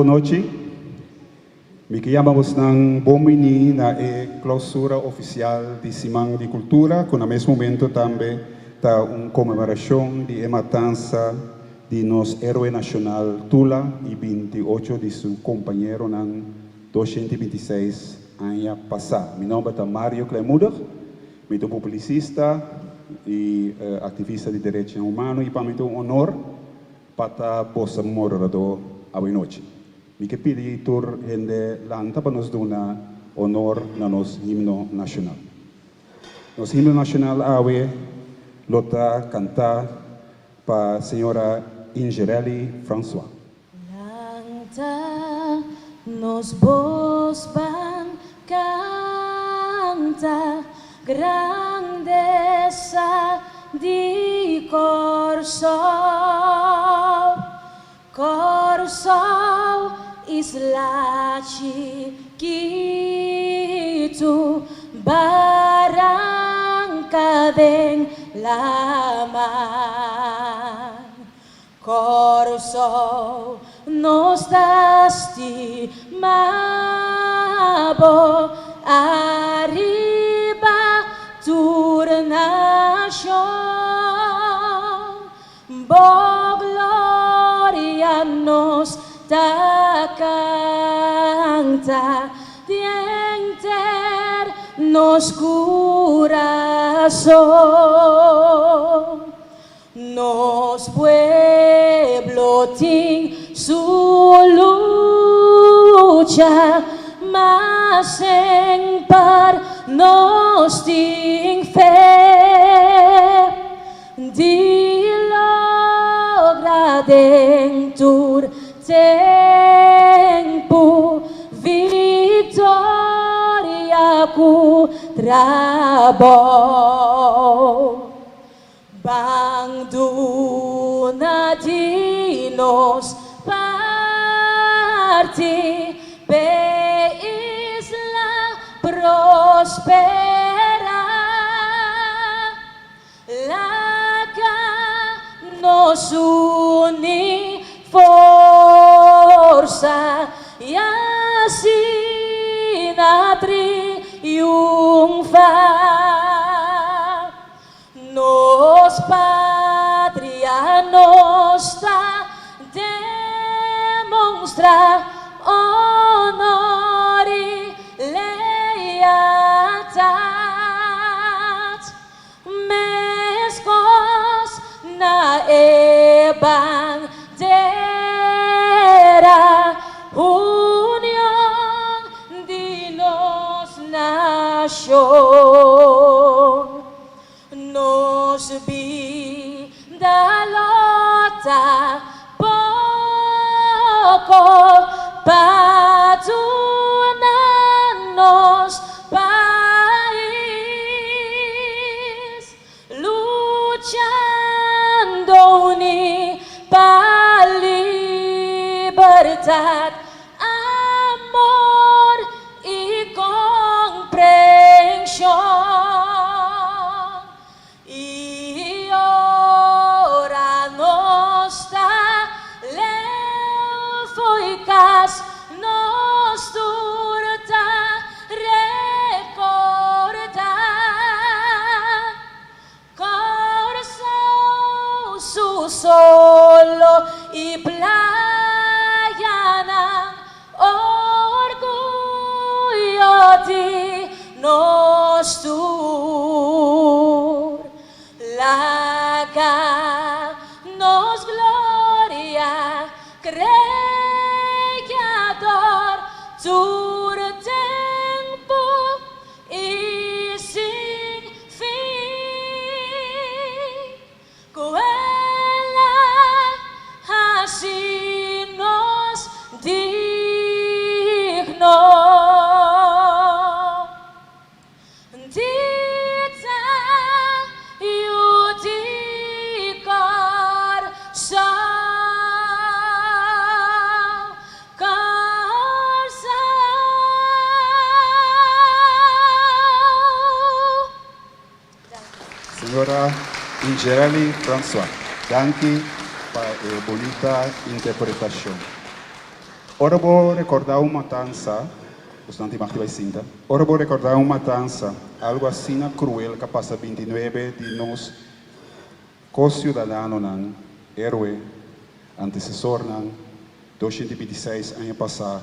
Boa noite. Me chamamos ng Bomini na clausura oficial de Semana de Cultura, com no mesmo momento também está uma comemoração de matança de nosso herói nacional Tula e 28 de seu companheiro em 226 anos passados. Meu nome é Mário Clemuder, eu sou publicista e ativista de direitos humanos e para mim é um honor para poder moderador hoje noite. Me que pedi tur gente lanta para nos dar honor na nosso himno nacional. Nosso himno nacional hoje lota cantar para a senhora Ingerelli François. Lanta nos vos van canta grandeza di corso isla chiquito barangka deng laman corso nos dasti mabo arriba turnation bo gloria nos da canta dienter nos corazón nos pueblo ting su lucha mas en par nos ting fe di logra dentur tempo victoria ku trabo bang duna dinos parti pe isla prospera laga nos uni forza y así triunfa nos patria nostra demonstra honor y lealtad mescos na bandera unión de nos nación nos vida lota poco padunanos país luchando uni para libertad amor y comprensión y ora nostra leufoicas nos turta recordar corso su solo y playana orgullo di nos tur laga nos gloria creador tur tempo y sin fin quella así Senhora Ingerali François, danke para a bonita interpretação. Ora vou recordar uma dança, bastante mais vai cinta. Ora vou recordar uma dança, algo assim cruel que passa 29 de nós, co-cidadano ng herói, antecessor ng 226 anos passado.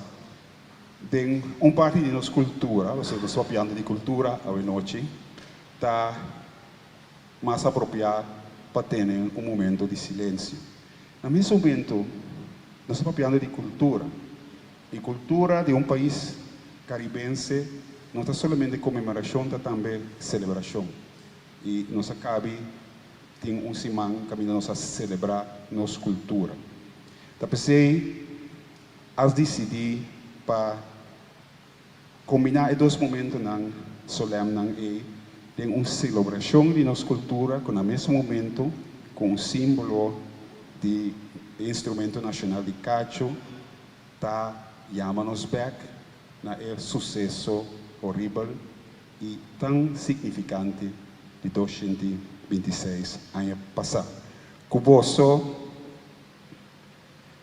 Tem parte de nossa cultura, ou seja, sua pianta de cultura, a noite, está mais apropriado para ter momento de silêncio. No mesmo momento, nós estamos falando de cultura. E cultura de país caribense não está somente comemoração, está também celebração. E nós acabamos tem semana que nós a celebrar nossa cultura. Então, pensei, as decidi para combinar dois momentos solenes tem celebração de nossa cultura com o mesmo momento com símbolo de instrumento nacional de cacho tá chama-nos back na sucesso horrível e tão significante de 226 anos passados. Cuboso,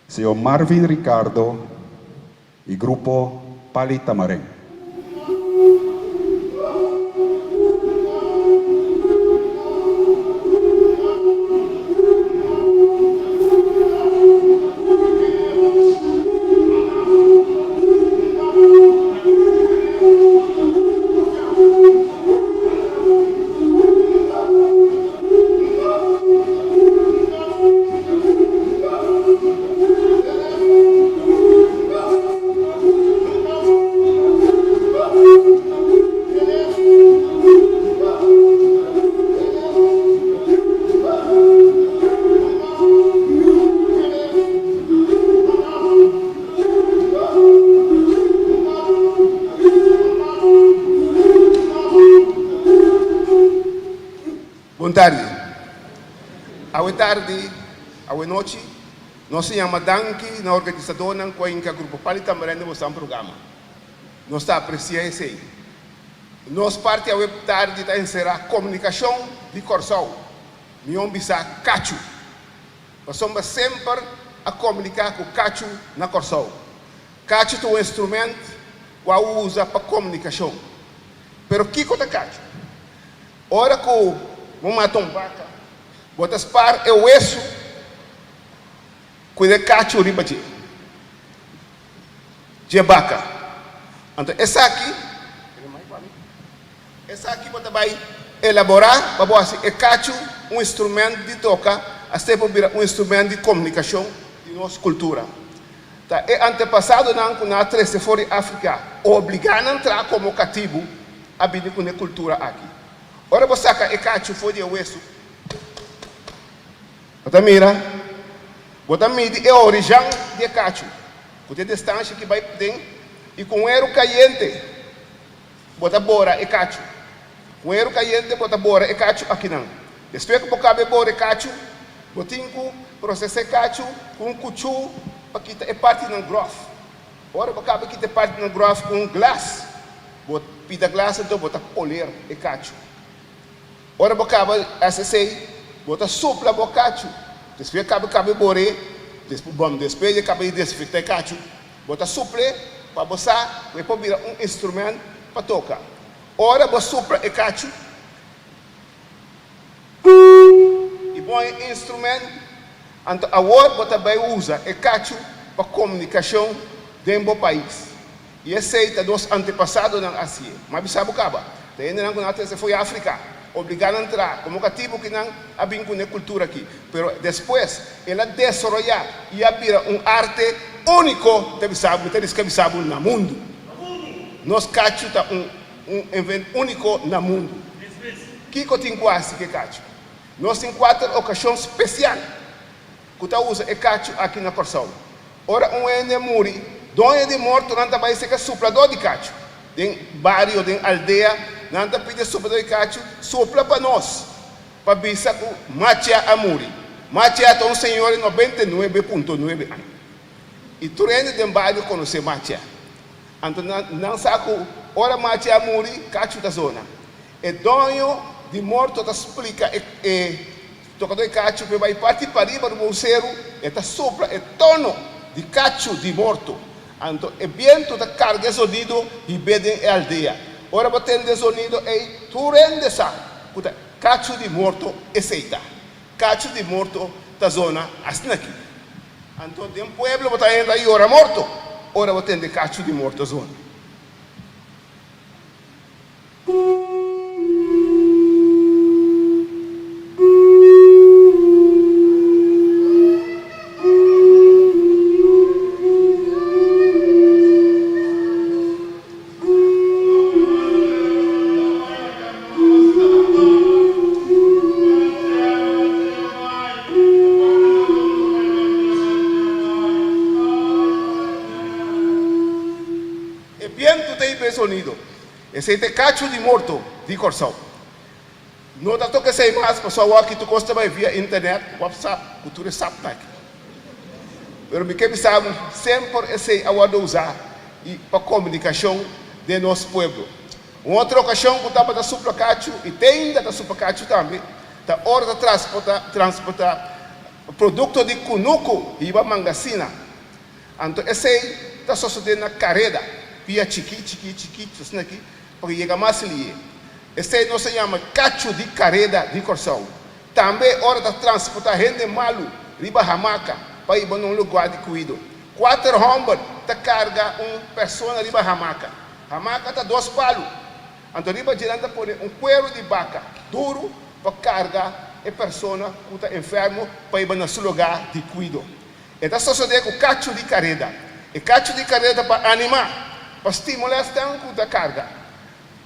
senhor Marvin Ricardo e grupo Pali Tamarén. Boa noite. Nós chamamos Danke na organização ng Cuenca Grupo Pali Tamarén de Boston Programa. Nós está apreciando isso aí. Nós parte a tarde está encerrar comunicação de Corsol. Mion bisa cacho. Nós somos sempre a comunicar com cacho na Corsol. Cacho é um instrumento que usa para comunicação. Pero que é cacho? Ora que vamos matar vaca, botas par é o osso. Cuida cacho riba de vaca. Então essa aqui você vai elaborar para você é cacho instrumento de toca, até para virar instrumento de comunicação de nossa cultura. Tá? É antepassado não com a três fora África, obrigado a entrar como cativo a vir com a cultura aqui. Ora você saca é cacho foi de osso. Você mira. Bota midi é a origem de cacho. Com a distância que vai ter e com erro caliente, bota bora e cacho. Com erro caliente, bota bora e cacho aqui não. Depois que bocabe bora e cacho, botinho processa cacho com cuchu para que é parte do grof. Ora bocabe que é parte do grof com glass. Bota pida glass então bota poler e cacho. Ora bocabe acessei, bota supla bocacho. Depois cabe boré, depois cabe desinfectar cacho, bota suple para você, depois virar instrumento para tocar. Ora você supra e cacho, e bom instrumento, então agora você vai usar e cacho para comunicação dentro do país. E esse é dos antepassados na Ásia, mas sabe o que é? Tem ainda não até foi África. Obrigado a entrar, como cativo que não há vínculo na cultura aqui. Pero depois, ela desarrollar e abrir arte único, sabe no mundo. Nós cacho tá evento único no mundo. Que tem quase que cacho? Nós temos 4 ocasiões especiais que tá usa e cacho aqui na Corsol. Ora ene muri, donde de morto não tá vai ser que suplador de cacho. Tem barrio, tem aldeia. Nanta pide supla de cacho, supla para nós, para bisa com Machia Amuri. Machia é um senhor de 99,9 anos. E tu ainda tem bairro conhecer Machia. Então, não sabe, ora Machia Amuri, cacho da zona. É dono de morto te explica tocador de cacho que vai partir para riba do bolseiro e te sopra e tono de cacho de morto. Então, o vento te carga sonido e bebe a aldeia. Ora, batendo sonido e tu rende sa. Cacho de morto e seita. Cacho de morto ta zona assim aqui. Então, tem um pueblo que está indo aí, ora morto. Ora, batendo cacho de morto zona. Sonido. Esse é cacho de morto de Corsão. Não dá toque sem mais, pessoal, aqui tu gosta vai via internet, WhatsApp, cultura sabe aqui. Pero me que sabe sempre esse aguardo usar e para comunicação de nosso povo. Uma outra ocasião que estava da supla cacho e tem da supla cacho também, da hora de transportar produto de cunuco e uma mangacina. Então esse está sucedendo na carreda. Pia chiqui, assim aqui, porque chega mais ali. Esse não se chama cacho de carreda de Corsão. Também hora de transportar gente malu, riba hamaca, para ir para um lugar de cuido. 4 hombres te carga pessoa riba hamaca. Hamaca está 2 palos. Então riba girando por cuero de vaca, duro, para carregar a pessoa que está enfermo, para ir para um lugar de cuido. Então só se com cacho de carreda. E cacho de carreda para animar. Para estimular a carga,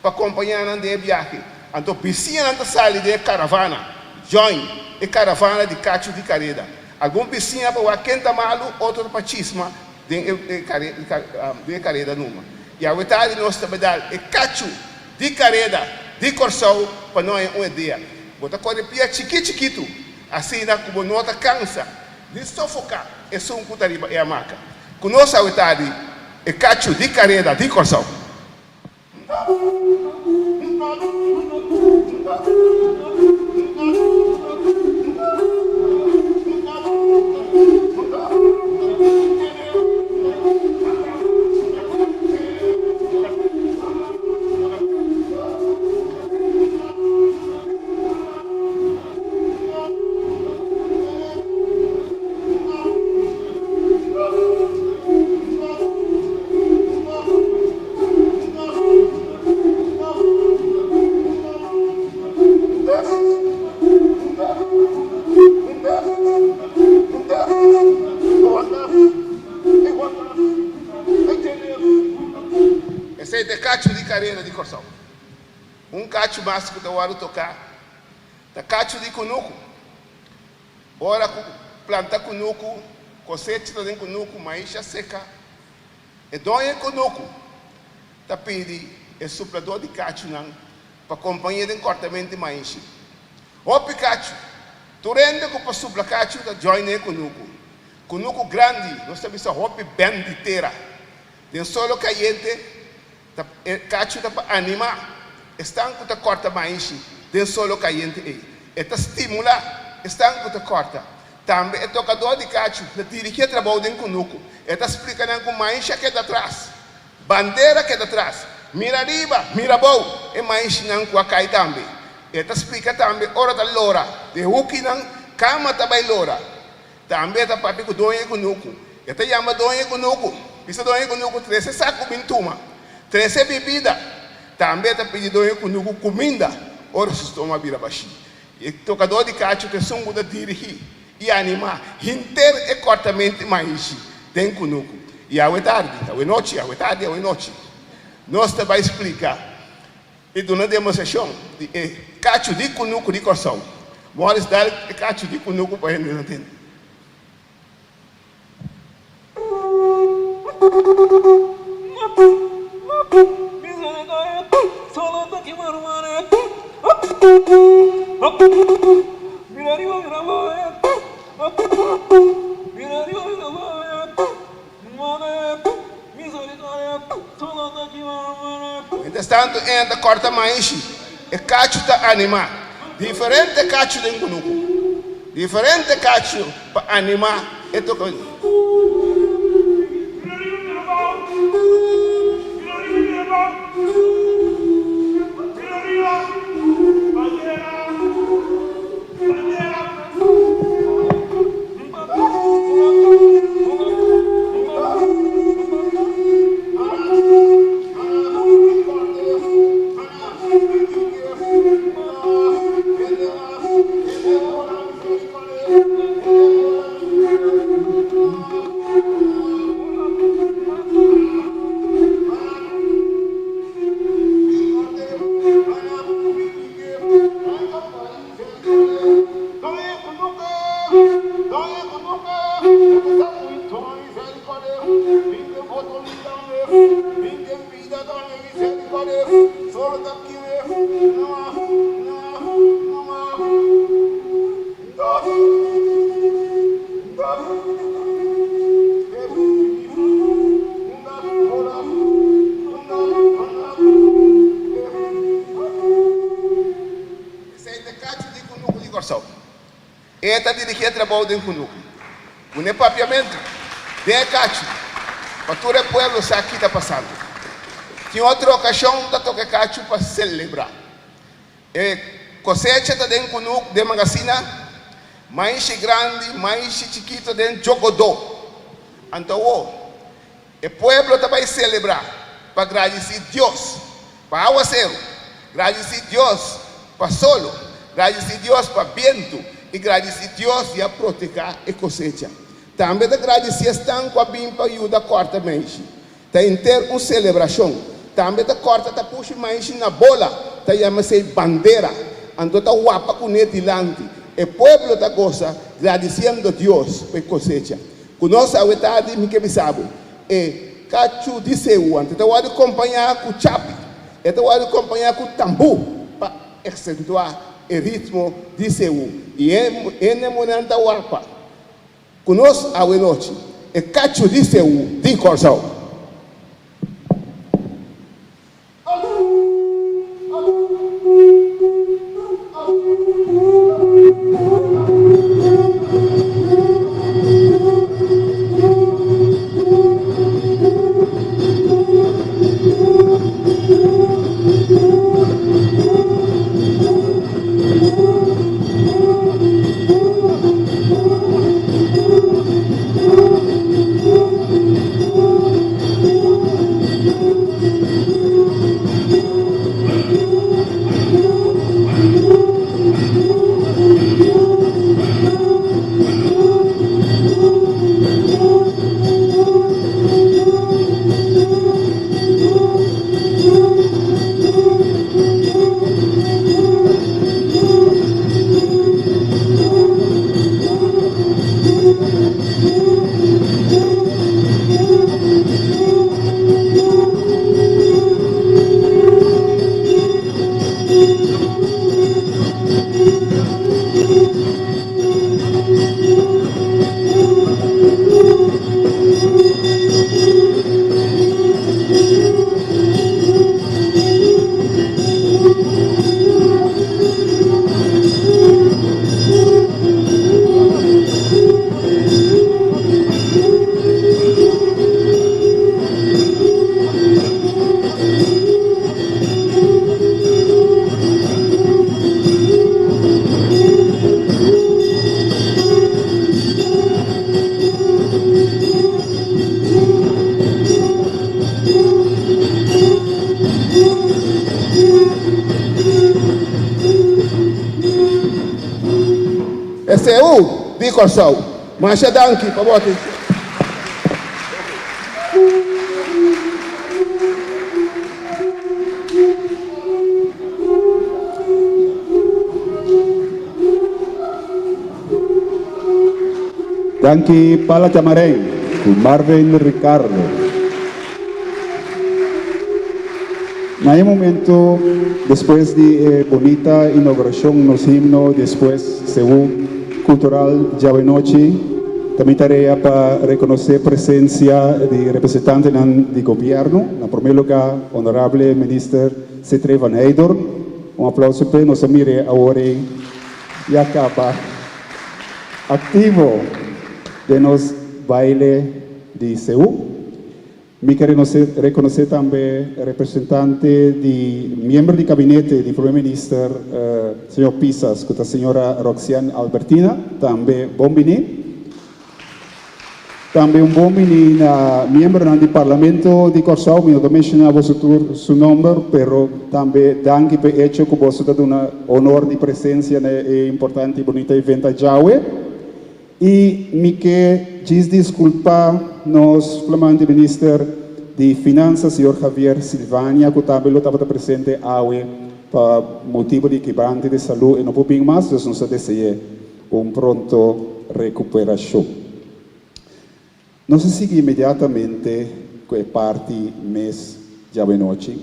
para acompanhar a viagem. Então, piscina na sala de caravana, join, e caravana de cacho de carreda. Algum piscina para o quenta malo, outro para chisma de carreda numa. E a verdade nós também dá cacho de carreda, de Corsão, para nós uma ideia. Bota corre pia chiquito, assim na como nota cansa, de sufocar, é só um cutariba e a maca. Conosco a verdade. E cacho de carreda de Corsão. Cacho de carreira de Corsão. Cacho mais que eu tocar. Cacho de cunuco. Ora planta cunuco, cosecha de cunuco, maícha seca. E doia cunuco. Pede é suplador de cacho para companhia de cortamento de maícha. Opi cacho. Tu rende com para supla cacho da joine cunuco. Cunuco grande, nós temos a roupa bem de terra. De solo caliente. Cacho para animar, estanco te corta mais de solo caliente e te estimula, estanco te corta. Também é tocador de cacho, te dirige trabalho de cunuco, e te explica com mais que é de atrás, bandeira que é de atrás, mira arriba, mira bom, e mais não cai também. E te explica também hora da lora, de huki não cama também lora. Também te parte com doenha cunuco, e te chama doenha cunuco, isso doenha cunuco 13 saco bintuma. 13 bebida, também está pedindo com comida, ora se toma vira baixo. E tocador de cacho que são de dirigir e animar, inteiro é cortamente mais tem conuco. E a tarde, a noite, a tarde, a noite. Nós também explicar e dona demonstração de cacho de conuco de Corsão. Vamos dar cacho de conuco para a gente entender. Entretanto, ainda corta mais e cacho está animar. diferente cacho de kunuku. Diferente cacho para animar esto que Eta dirigir trabalho de Kunuku. O papiamento de cacho para todo o povo que aqui está passando. Tinha outra ocasião da toque cacho para celebrar. Cosecha da den Kunuku de magazina, mais grande, mais chiquito de Jogodó. Então, o povo vai celebrar para agradecer Deus, para aguaceiro, agradecer Deus para solo, agradecer Deus para vento. E agradecer a Deus e a proteger a cosecha. Também agradecer a bim para ajudar a corta mais. Tem ter uma celebração. Também a corta está puxa mais na bola. Tá chama-se bandeira. Então tá guapa com ele delante. O povo da gosta agradecendo a Deus pela cosecha. Conosco a verdade me que sabe. E cacho de seu. Então vai acompanhar com o chapi. Então vai acompanhar com o tambu para acentuar o ritmo de seu. E ele monanta warpa. Conosco a noite. E cacho de seu de Corsal. Esse é o de Corsal. Mas é danke para você. Danke Pala Chamarén, con Marvin Ricardo. En ese momento, después de bonita inauguración nos himno, después según cultural Javenochi, también tarea para reconocer presencia de representantes del gobierno, en primer lugar, honorable ministro Cetre van Heydor, Um aplauso para nós, mire, agora e acaba ativo de nos baile de CEU. Me quero reconhecer também representante de membro de gabinete do primeiro-ministro, senhor Pisas, com a senhora Roxane Albertina, também bom vinho. Também bom vinho membro do Parlamento de Corsau, me não mencionava seu nome, pero também danke por hecho que você dá um honor de presença no importante e bonito evento Jaue. E me quer desculpar nos flamante ministro de Finanças, senhor Javier Silvania, que também estava presente hoje por motivo de quebrante de saúde e não pode mais, então nós desejamos pronto recuperação. Nós seguimos imediatamente com a parte mês de noite,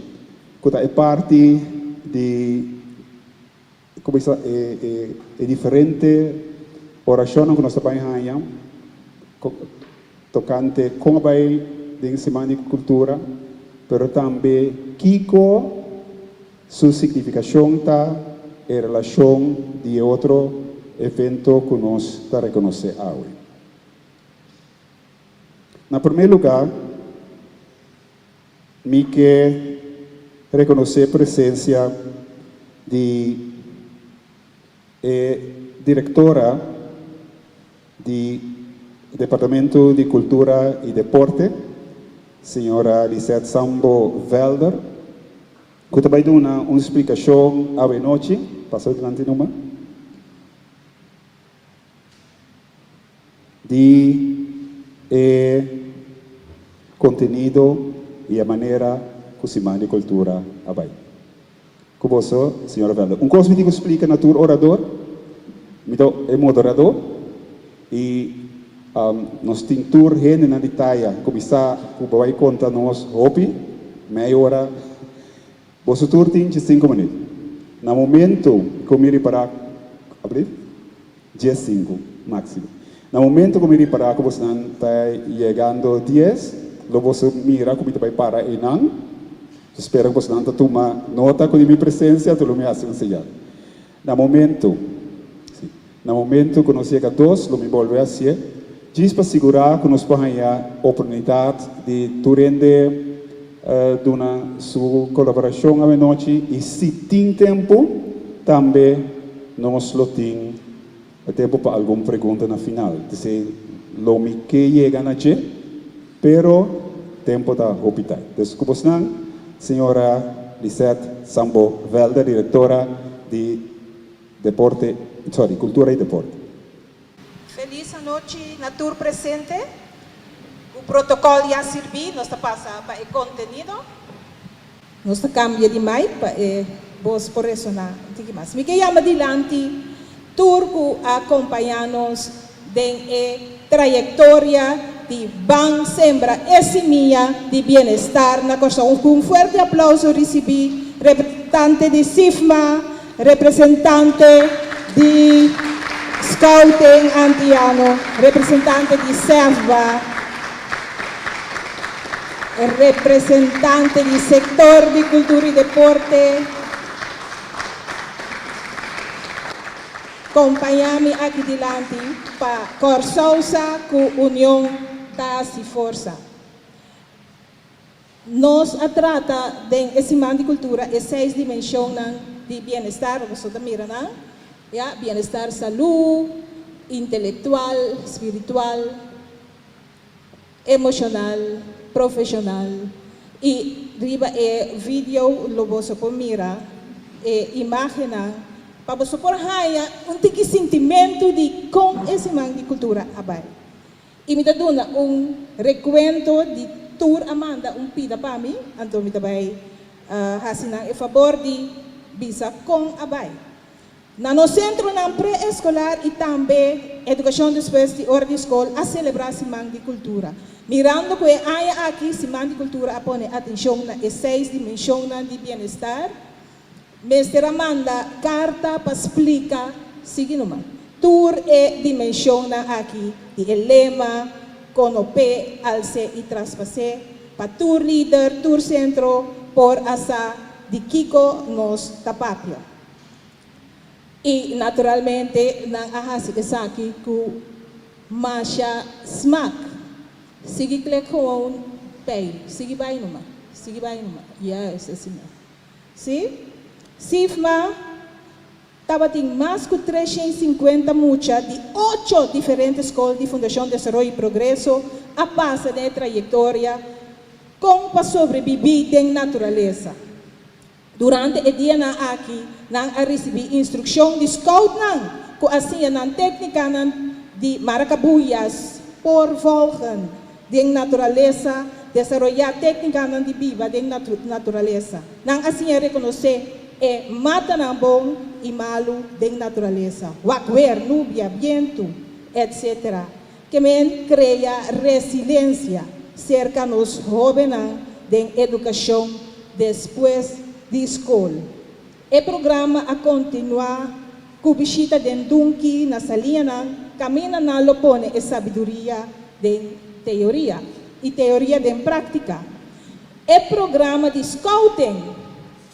que é parte de como é diferente oração que nós trabalhamos tocante como vai de semana de cultura, pero também Kiko sua significação tá em relação de outro evento que nós está reconhecer hoje. Na primeiro lugar, me quer reconhecer a presença de diretora do Departamento de Cultura e Deporte, senhora Lisette Sambo Velder, que também dá uma explicação à noite, passou adiante numa, de conteúdo e a maneira que se manda a cultura vai. Com você, senhora Velder. Coisa que explica na tour orador, é moderador, e nós temos tour gente na Itália, começar a vai contar nós, hopi, meia hora, você tour tem 5 minutos. No momento que eu me para, abrir, 15 máximo. No momento que eu me para, que você está chegando 10, logo você mira como vai para e não, espero que você não toma nota com a minha presença, tu me hace enseñar. No momento que nós chega a 2, lo me volve a ser, diz para segurar que nós podemos a oportunidade de durante sua colaboração à noite e se tem tempo, também nós lo temos tempo para alguma pergunta na final. Dizer, lo me que chega na che, pero tempo da hospital. Desculpa, senhora Lisette Sambo Velder, diretora de Cultura e Deporte. Feliz noite, Natur presente. O protocolo já serviu, nós passa para o conteúdo. Nós cambia de mais para vos por isso na mais. Me que chama adiante, turco acompanhar-nos em trajetória de Ban Sembra e Semilla de Bienestar na Costa. Um forte aplauso recebi representante de CIFMA, representante de Scouting Antiano, representante de SEVA, representante do setor de cultura e deporte. Acompanhar-me aqui adiante para Corsausa com União das Força. Nós trata de semana de cultura e 6 dimensões de bem-estar, você está mirando, bem-estar, saúde, intelectual, espiritual, emocional, profissional. E riba vídeo, lo você pode mirar, imagina, para você pôr um sentimento de como esse man de cultura abai. E me dá recuento de tour Amanda, pida para mim, então me vai assinar em favor de visa com abai. No centro na pré-escolar e também educação depois de hora de escola a celebrar semana de cultura. Mirando que há aqui semana de cultura a pôr atenção na 6 dimensões de bem-estar. Mestre Amanda carta para explicar seguinte, tour e dimensão aqui e o lema com o pé alce e traspasse para tour líder, tour centro por essa de Kiko nos tapatio. E naturalmente nang ahasi esaki ku masha smack. Sige klek gewoon pay. Sige bay numa. Yes, assim. Sim? Sifma tabating mais que 350 mucha de 8 diferentes escolas de Fundação Desarrollo e Progresso a passa de trajetória como para sobreviver em natureza. Durante o dia na aqui, nang a receber instrução de scout nang, com assim nang técnica nang de maracabuyas por volgen de natureza, desarrollar técnica nang de viva de natureza. Nang assim reconhecer e mata nang bom e malo de natureza. Wakwer, nubia, viento, etc. Que men cria resiliência cerca nos jovens de educação depois de escola. O programa a continuar com visita de dunki na salinha camina na lopone e sabedoria de teoria e teoria de prática. O programa de scouting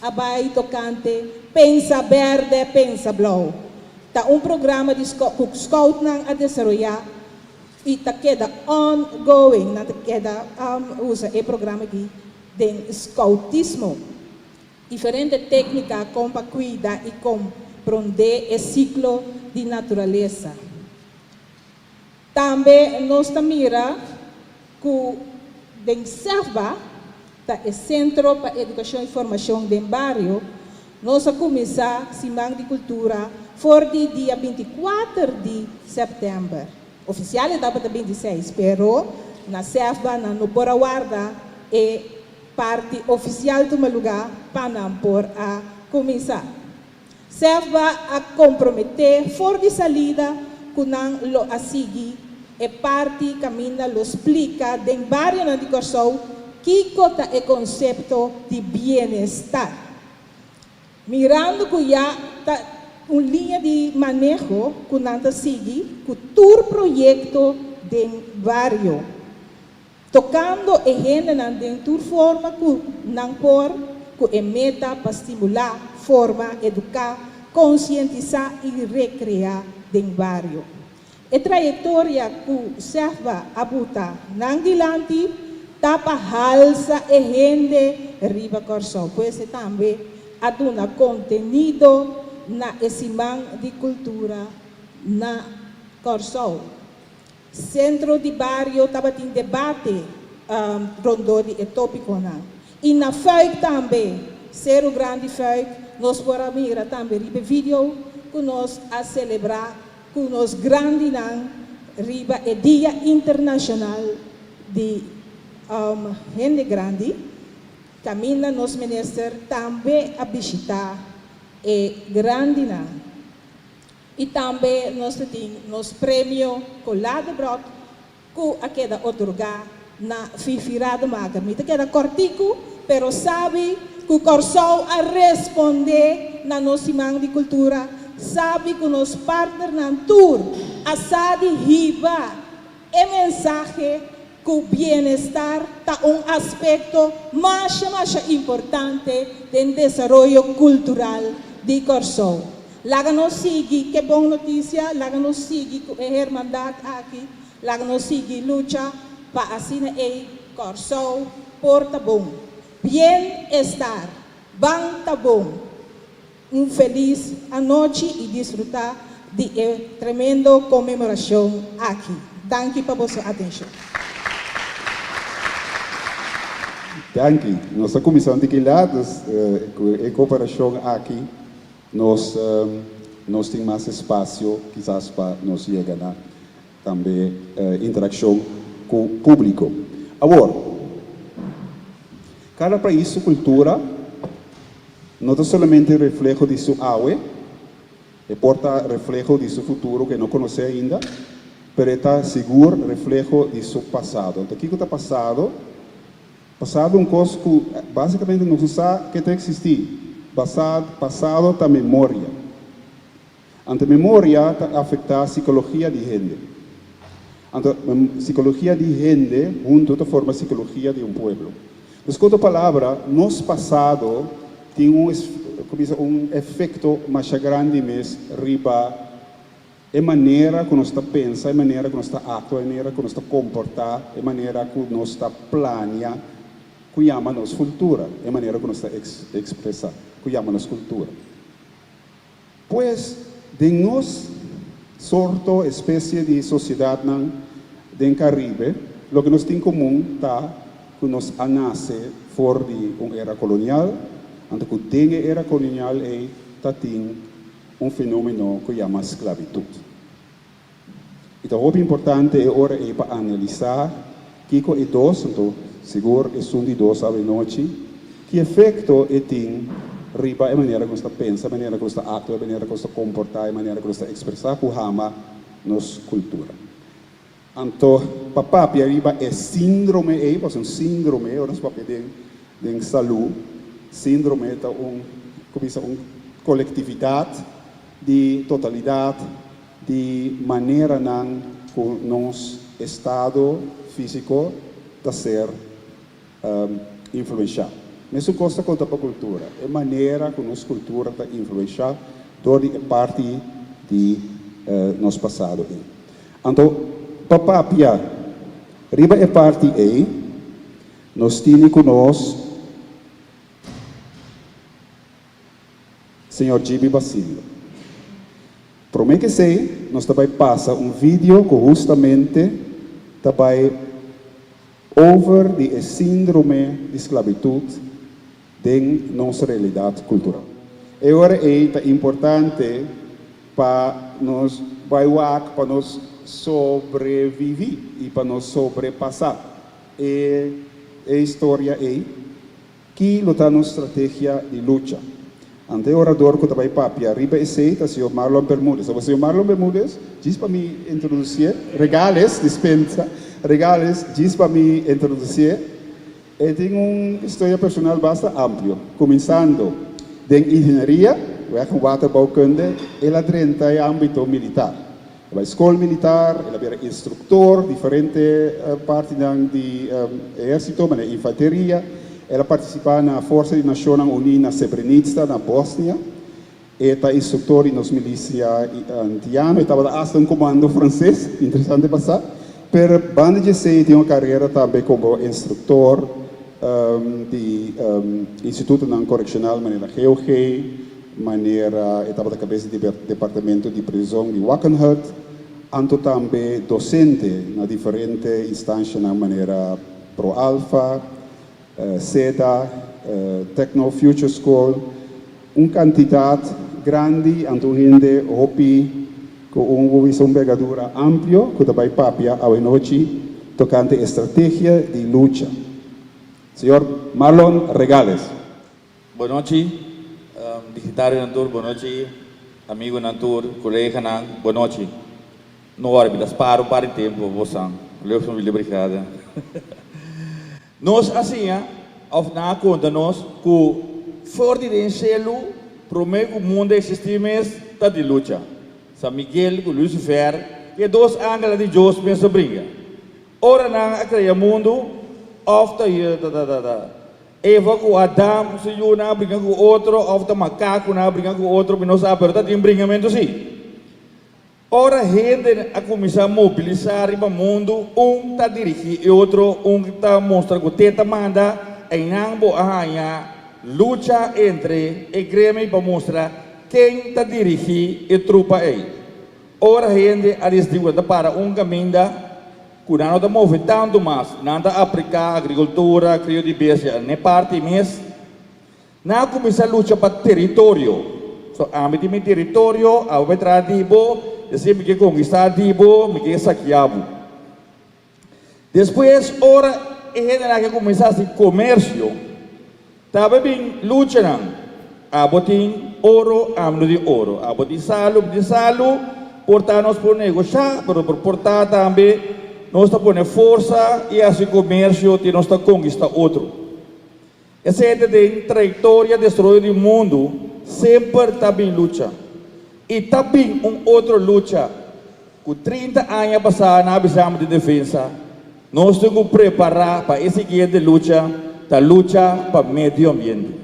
abai tocante pensa verde, pensa blau. Tá programa de scout nang a desarrollar e tá queda ongoing, na queda usa o programa de scoutismo. Diferente técnica para cuidar e compreender o ciclo de natureza. Também nós mira que o Selva, o Centro para Educação e Formação do Barrio, nós começar a Semana de Cultura for dia 24 de setembro. Oficial é para 26, pero na Selva, no Boraguarda, é parte oficial do lugar para por a começar. Selva a comprometer for de salida com lo a seguir e parte camina lo explica de barrio na educação que cota o conceito de bem-estar. Mirando que já uma linha de manejo que nós seguir com todo projeto de barrio. Tocando a gente de toda forma que não por que é meta para estimular, formar, educar, conscientizar e recriar de barrio. A trajetória que serve a buta não dilante tapa halsa e gente riba corso. Pois também aduna contenido na Semana de Cultura na corso. Centro de Barrio estava em debate rondou de tópico não. E na FEUC também, ser o grande FEUC, nós podemos mirar também riba vídeo que nós a celebrar com nós grande não riba é Dia Internacional de Gente Grande. Camina nos minister também a visitar é grande não. E também nós temos prêmio Colade Brot que a queda otorgar na fifirada maga. Mita queda cortico, pero sabe que o Corsol a responder na nossa Semana de Cultura, sabe que nos partner na tour a sadi riba e mensagem que o bem-estar está aspecto mais importante do desenvolvimento cultural de Corsol. Laga nos sigue, que boa notícia, laga nos sigue que a hermandade aqui, laga nos sigue luta para assim e Corsol porta bom, bem-estar, bem tá bom, feliz a noite e desfrutar de tremendo comemoração aqui. Danke para vossa atenção. Danke. Nossa comissão de quilados e cooperação aqui, nós temos mais espaço, quizás para nós chegar também interação com o público. Agora, cada país, sua cultura, não é somente reflexo de sua água, e porta reflexo de seu futuro que não conhece ainda, mas está seguro reflexo de seu passado. Então, o que está passado? Passado é uma coisa que basicamente não sabe que tem que existir. Passado está memória. A memória está afetada a psicologia de gente. A psicologia de gente, junto, forma a psicologia de um povo. Então, com outra palavra, nosso passado tem um efeito mais grande mesmo, riba a maneira que nós pensa, a maneira que nós atua, a maneira que nós comporta, a maneira que nós planeia, que chama nossa cultura, a maneira que nós expressa, que chama nossa cultura. Pois, de nós, sorte, espécie de sociedade do Caribe, o que nós temos em comum está que nós nasce fora de uma era colonial, antes que tem era colonial tem um fenômeno que chama esclavitud. Então, o importante é agora para analisar que é dois, então, seguro é um de dois à noite, que efeito tem riba a maneira que você pensa, a maneira que você atua, a maneira que você comporta, a maneira que você expressa, que chama nossa cultura. Então, papapia riba é síndrome, é um síndrome, ou nós papel de saúde, síndrome é uma coletividade de totalidade, de maneira que nosso estado físico está ser influenciado. Mesmo coisa conta para a cultura, é maneira que nossa cultura está influenciada toda parte de nosso passado. Então, papapia, riba é parte nós temos conosco Senhor Gibi Basilio. Promete que sei, nós também passa um vídeo que justamente também over de síndrome de esclavitud de nossa realidade cultural. E agora é importante para nós para nós sobreviver e para nós sobrepassar. E a história é que lutar nossa estratégia de luta. Ante orador que também papia, riba e seita, senhor Marlon Bermúdez. O senhor Marlon Bermúdez, diz para me introduzir, regales, dispensa, regales, diz para me introduzir. E tem uma história personal bastante ampla, começando de engenharia, com waterbouwkunde, e lá dentro é âmbito militar. A escola militar, ela era instrutor, diferente parte do exército, mas infantaria. Ela participava na Força de Nações Unidas na Srebrenica, na Bósnia. Era instrutor nas milícias antianas, estava hasta um comando francês, interessante passar. Pero banda de sei tem uma carreira também como instrutor do Instituto Correccional maneira GOG, maneira estava da cabeça do departamento de prisão de Wackenhut, anto também docente na diferentes instâncias na maneira Pro Alpha, SEDA, Techno Future School, quantidade grande, anto gente hopi com uma visão envergadura ampla, que também papia a noite, tocante estratégia de luta. Senhor Marlon Regales. Boa noite, digitário Nantur, boa noite, amigo Nantur, colega Nan, boa noite. No hora, das para o tempo, você, Leus, obrigada. Nós, assim, na conta, nós, que fora de selo, prometo que o mundo existe mesmo, está de luta. São Miguel, Lucifer, que dois ângulos de Deus, minha sobrinha. Ora, na criação mundo, ofta Eva com Adão, se eu não briga com outro, ofta macaco, não briga com outro, mas não sabe, está de brigamento sim. Ora, a gente a começar a mobilizar para o mundo, está dirigindo e outro, está mostrando que tenta manda, em ambos a luta entre a Grêmio para mostrar quem está dirigindo e trupa aí. Ora, a gente a distribuir para caminho que não está movendo tanto mais, não está aplicar agricultura, crio de bestia, nem parte mesmo. Não começar a luta para território. So, a mim tem território, a vai trazer assim, me quer conquistar dibo, me quer saquear. Depois, ora, a gente que começar a comércio, estava bem luta não. A botin ouro, a de ouro, a botin salo, portar nós por negociar, por portar também, nós está por força e assim comércio, e nós está conquistar outro. Essa é a trajetória de destruir do mundo, sempre está bem luta. E também outra luta, com 30 anos passados na visão de defesa, nós temos que preparar para esse guia de luta, da luta para o meio ambiente.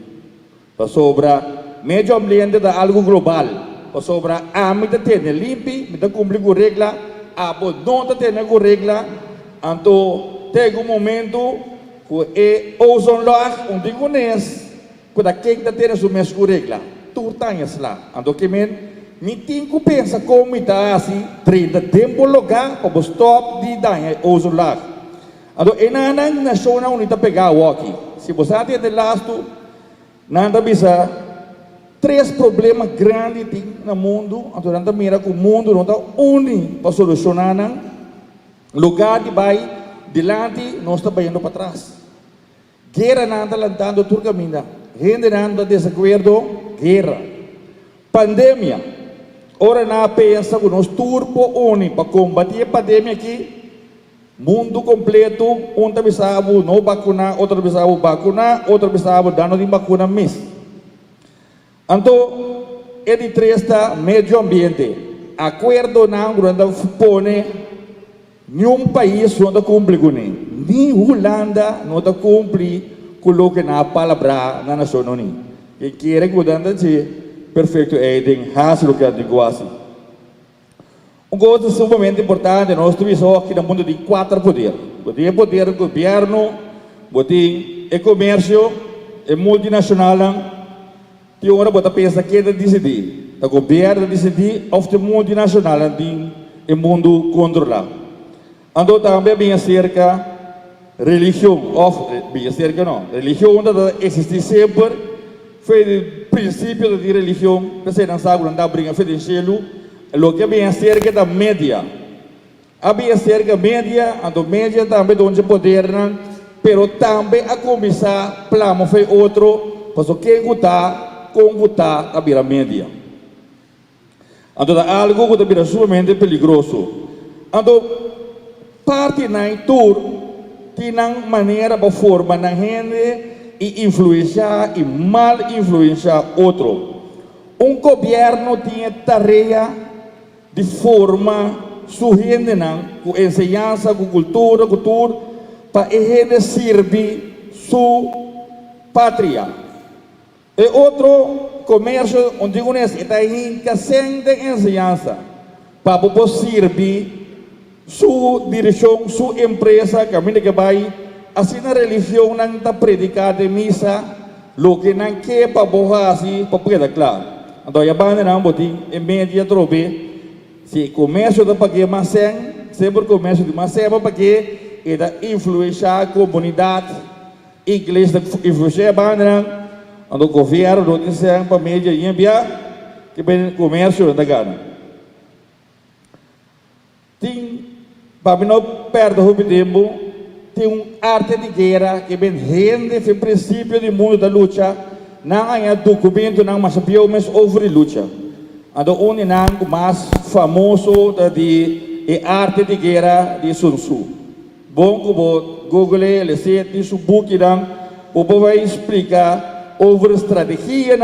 para sobra medio ambiente da algo global, para sobra a mim tá tendo limpi, me tá cumprir com regra, a não tá tendo com regra, então tem um momento que é ozon laag, onde conhece, que da quem tá tendo o mesmo regra, tudo tá lá, então que me tem que pensar como está assim, treina tempo lugar para stop de danha ozon laag. Então enanang nacional unita pegar o aqui, se você tem de lasto, nada bisa 3 problemas grandes no mundo, então nada mira que o mundo não está unido para solucionar, lugar de vai delante, não está indo para trás. Guerra nada lantando tudo caminho, gente nada desacordo, guerra, pandemia. Ora na pensa que nós turpo unido para combater a pandemia aqui, mundo completo, um tá bisabo não vacunar, outro bisabo vacunar, outro bisabo dando de vacuna mesmo. Então, ele tresta meio ambiente. Acordo não grande pone nenhum país não está cumpre com ele. Nem Holanda não está cumpre com o que na palavra na nação unido. E quer que o danda de perfeito é de hasil que é de quase. Coisa sumamente importante, nós temos aqui no mundo de 4 poderes. Poder do governo, poder do comércio, e multinacional. Tem hora que pensa que é decidir. O governo decidir, ou o multinacional tem o mundo controlado. Então também bem acerca religião, bem acerca não. Religião existe sempre, foi o princípio da religião, que você não sabe, não dá briga, foi de cielo. Lo que bem acerca da mídia. A bem acerca da mídia, a mídia também onde poder, pero também a começar plano foi outro, porque quem está, como está, a vira mídia. Então algo que está sumamente perigoso. Então parte na tour, tem maneira para formar na gente e influenciar e mal influenciar outro. Governo tinha tarefa de forma sua gente com ensinança, com cultura, para a gente servir sua pátria. E outro comércio onde conhece está em sem de ensinança para poder servir sua direção, sua empresa, caminho que vai assim na religião não está predicada em missa, lo que não quer para borrar assim para poder claro. Então a banda não botem em média trobe. Se comércio da pague macen, sempre comércio de macen para pague e da influenciar a comunidade, igreja da influenciar a banda, o governo do desenho para média e enviar que bem comércio da gana. Tem para não perder o tempo, tem arte de guerra que bem rende o princípio do mundo da luta, não há documento não mas mas over luta. Então, o mais famoso de arte de guerra de Sun Tzu. Bom, que Google, ele se tem seu book, o vai explicar sobre a estratégia,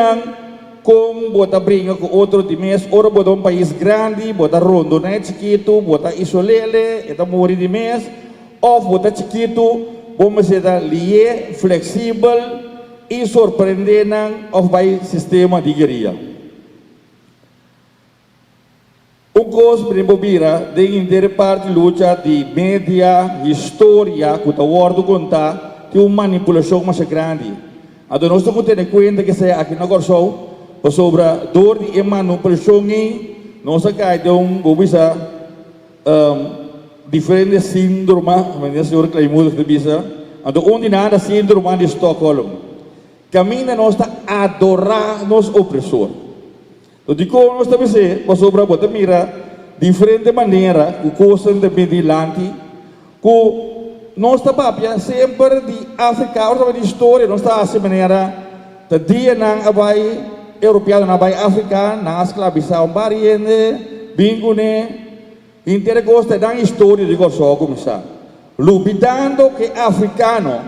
como botar briga com outro de mês, ou botar um país grande, botar rondo, né, chiquito, botar isolele, e morrer de mês, ou botar chiquito, vamos ser lié, flexível e surpreendente, ou vai sistema de guerrilha. Coisa bobira de inteira parte luta de mídia, história, que o world conta, tem uma manipulação mais grande. Então nós temos que ter conta que se aqui na Corsou, sobre a dor de manipulação, nós temos bobisa diferentes síndromes, mas o senhor Claimudo que bisa, então onde nada síndrome de Estocolmo. Caminha nós a adorar nos opressores. Então, nós também sei, sobre a bota mira, diferente maneira, o coisa também de lante, que nós também sempre de África, ou de história, nós estamos assim maneira, de dia não vai europeu, não vai africano, não escravização, bariene, bingo ne, inteira gosta da história de Gorsó começar, lupitando que africano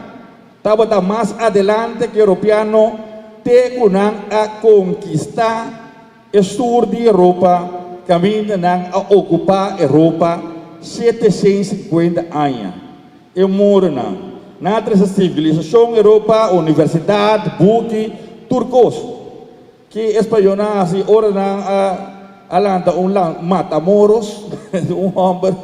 estava mais adelante que europeu, te kunang a conquistar o sul de Europa, caminho a ocupar a Europa 750 anos. Eu moro na civilização Europa, universidade, book, turcos, que espanhol assim, ora na alanta Matamoros, homem,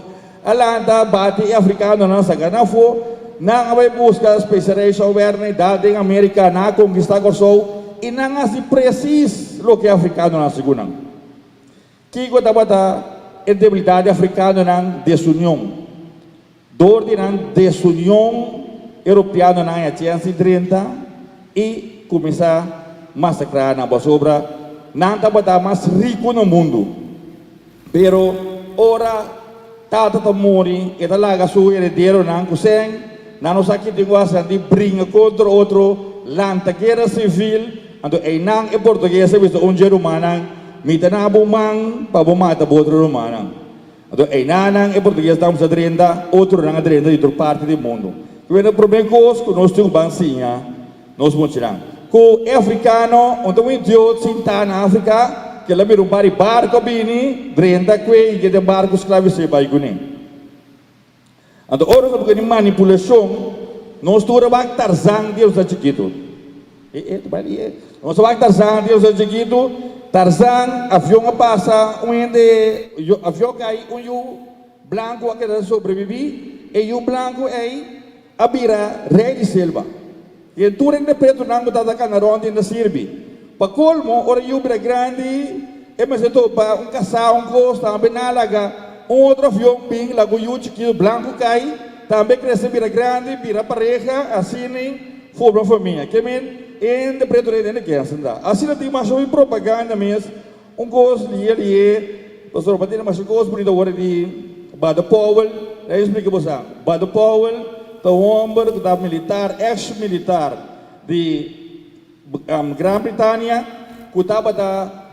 alanta bate africano na sagana fo, na vai buscar especialização soberana em América na conquistar corso, e não assim preciso lo que africano na segunda. Que ko dapat a debilidade africana na desunião. Door de desunião europeana na 1930 e começar a massacrar na sobra, não estava mais rico no mundo. Pero ora tata mori e talaga su herdeiro não kuseng, não nos aqui tem coisa de brinca contra outro, lanta guerra civil, ando ei nang e português visto germano, mita na bumang pa bumata outro romano. Ado ei nanang e português estamos a 30, outro não a 30 de outra parte do mundo. Quando o problema que nós temos bansinha, nós mostramos. Com africano, onde um idiota sinta na África, que lá vira barco bini, 30 que que de barco escravizado by guni. Ado ora que de manipulação, nós temos que Tarzan Deus a chiquito. Nós vamos Tarzan Deus a chiquito. Tarzan, avião passa, avião cai, branco que sobrevive, e o branco é a bira rei de selva. E o turno de preto não está da canaronda na Sirbi. Para colmo, ora o bira grande, e mas então para casal, gosto, também nalaga, outro avião ping, lago que o branco cai, também cresce bira grande, bira pareja, assim, forma família. Que en de preto rei de guerra anda. Assim não tem mais uma propaganda mesmo. Gosto ali, pastor, mas tem mais gosto bonito agora de Baden Powell. Aí explica você. Baden Powell, o homem que está militar, ex-militar de Grã-Bretanha, que estava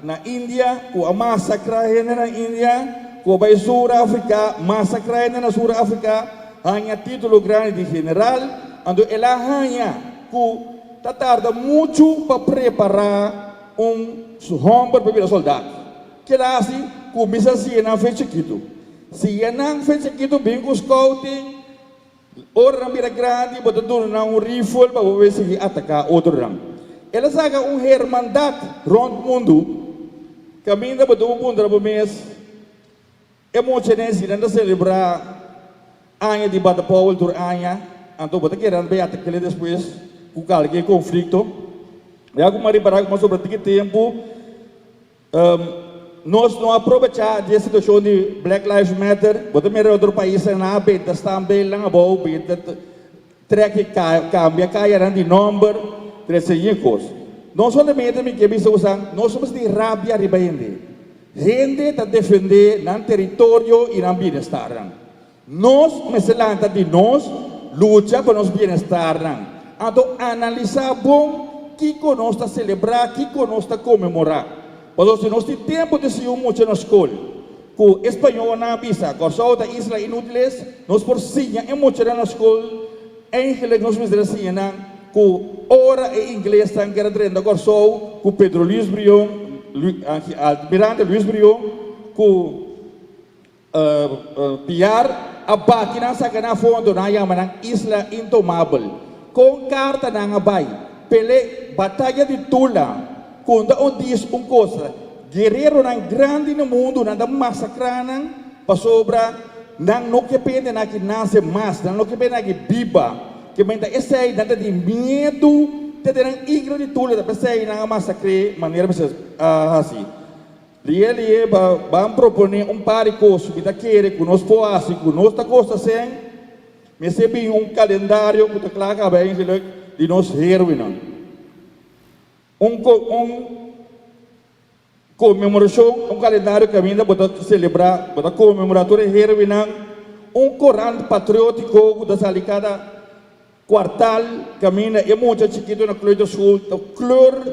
na Índia, que a massacre na Índia, que vai Sul-África, massacre na Sul-África, ganha título grande de general, ando ela ganha que tarda muito para preparar homem para virar soldado. Que lá assim, começa assim, não fez chiquito. Se não fez chiquito, bem com scouting, ora não vira grande, bota tudo na rifle para ver se atacar outro ramo. Ela saga hermandade rond mundo, caminha para todo mundo para mês. É muito nesse, não celebrar ano de Baden Powell por ano, então bota querendo bem atacar depois. Com qualquer conflito, e alguma reparar que sobre aquele tempo, nós não aproveitamos a situação de Black Lives Matter, porque melhor outro país na beta está bem lá na boa, beta trek cambia caiaram de número, 13 coisas. Nós solamente me queremos usar, nós somos de rabia ribende, gente está defender no território e no bem-estar. Nós, me se lanta de nós, luta para nosso bem-estar. Então, analisar bom que conosco celebrar, que conosco comemorar. Porque se nós temos tempo de se muito na escola, com espanhol na visa, com a outra isla inúteis, nós por sinha é muito na escola, em que nós me assim, com hora em inglês, que era treinado com Pedro Luis Brion, Almirante Luis Brion, com Piar, a máquina na fundo na Yamanan, Isla Intomável. Com carta na ngabay, pele batalha de Tula, quando diz coisa, guerreiro ng grande no mundo, nanda massacranan, pasobra, nang no que pende na que nasce mais, nang no que pende na que biba, que menta essay, nanda de medo, te terang igro de Tula, da essay na massacre, maneira assim. Ele vai propor par de coisas que quer, que nós possamos, que nós está costa sem. Me sebi calendário que está claro bem de nós heroína. Comemoração, calendário que ainda para celebrar, para comemorar toda heroína, Corão patriótico que está ali cada quartal, que ainda é muito chiquito na cor do sul, cor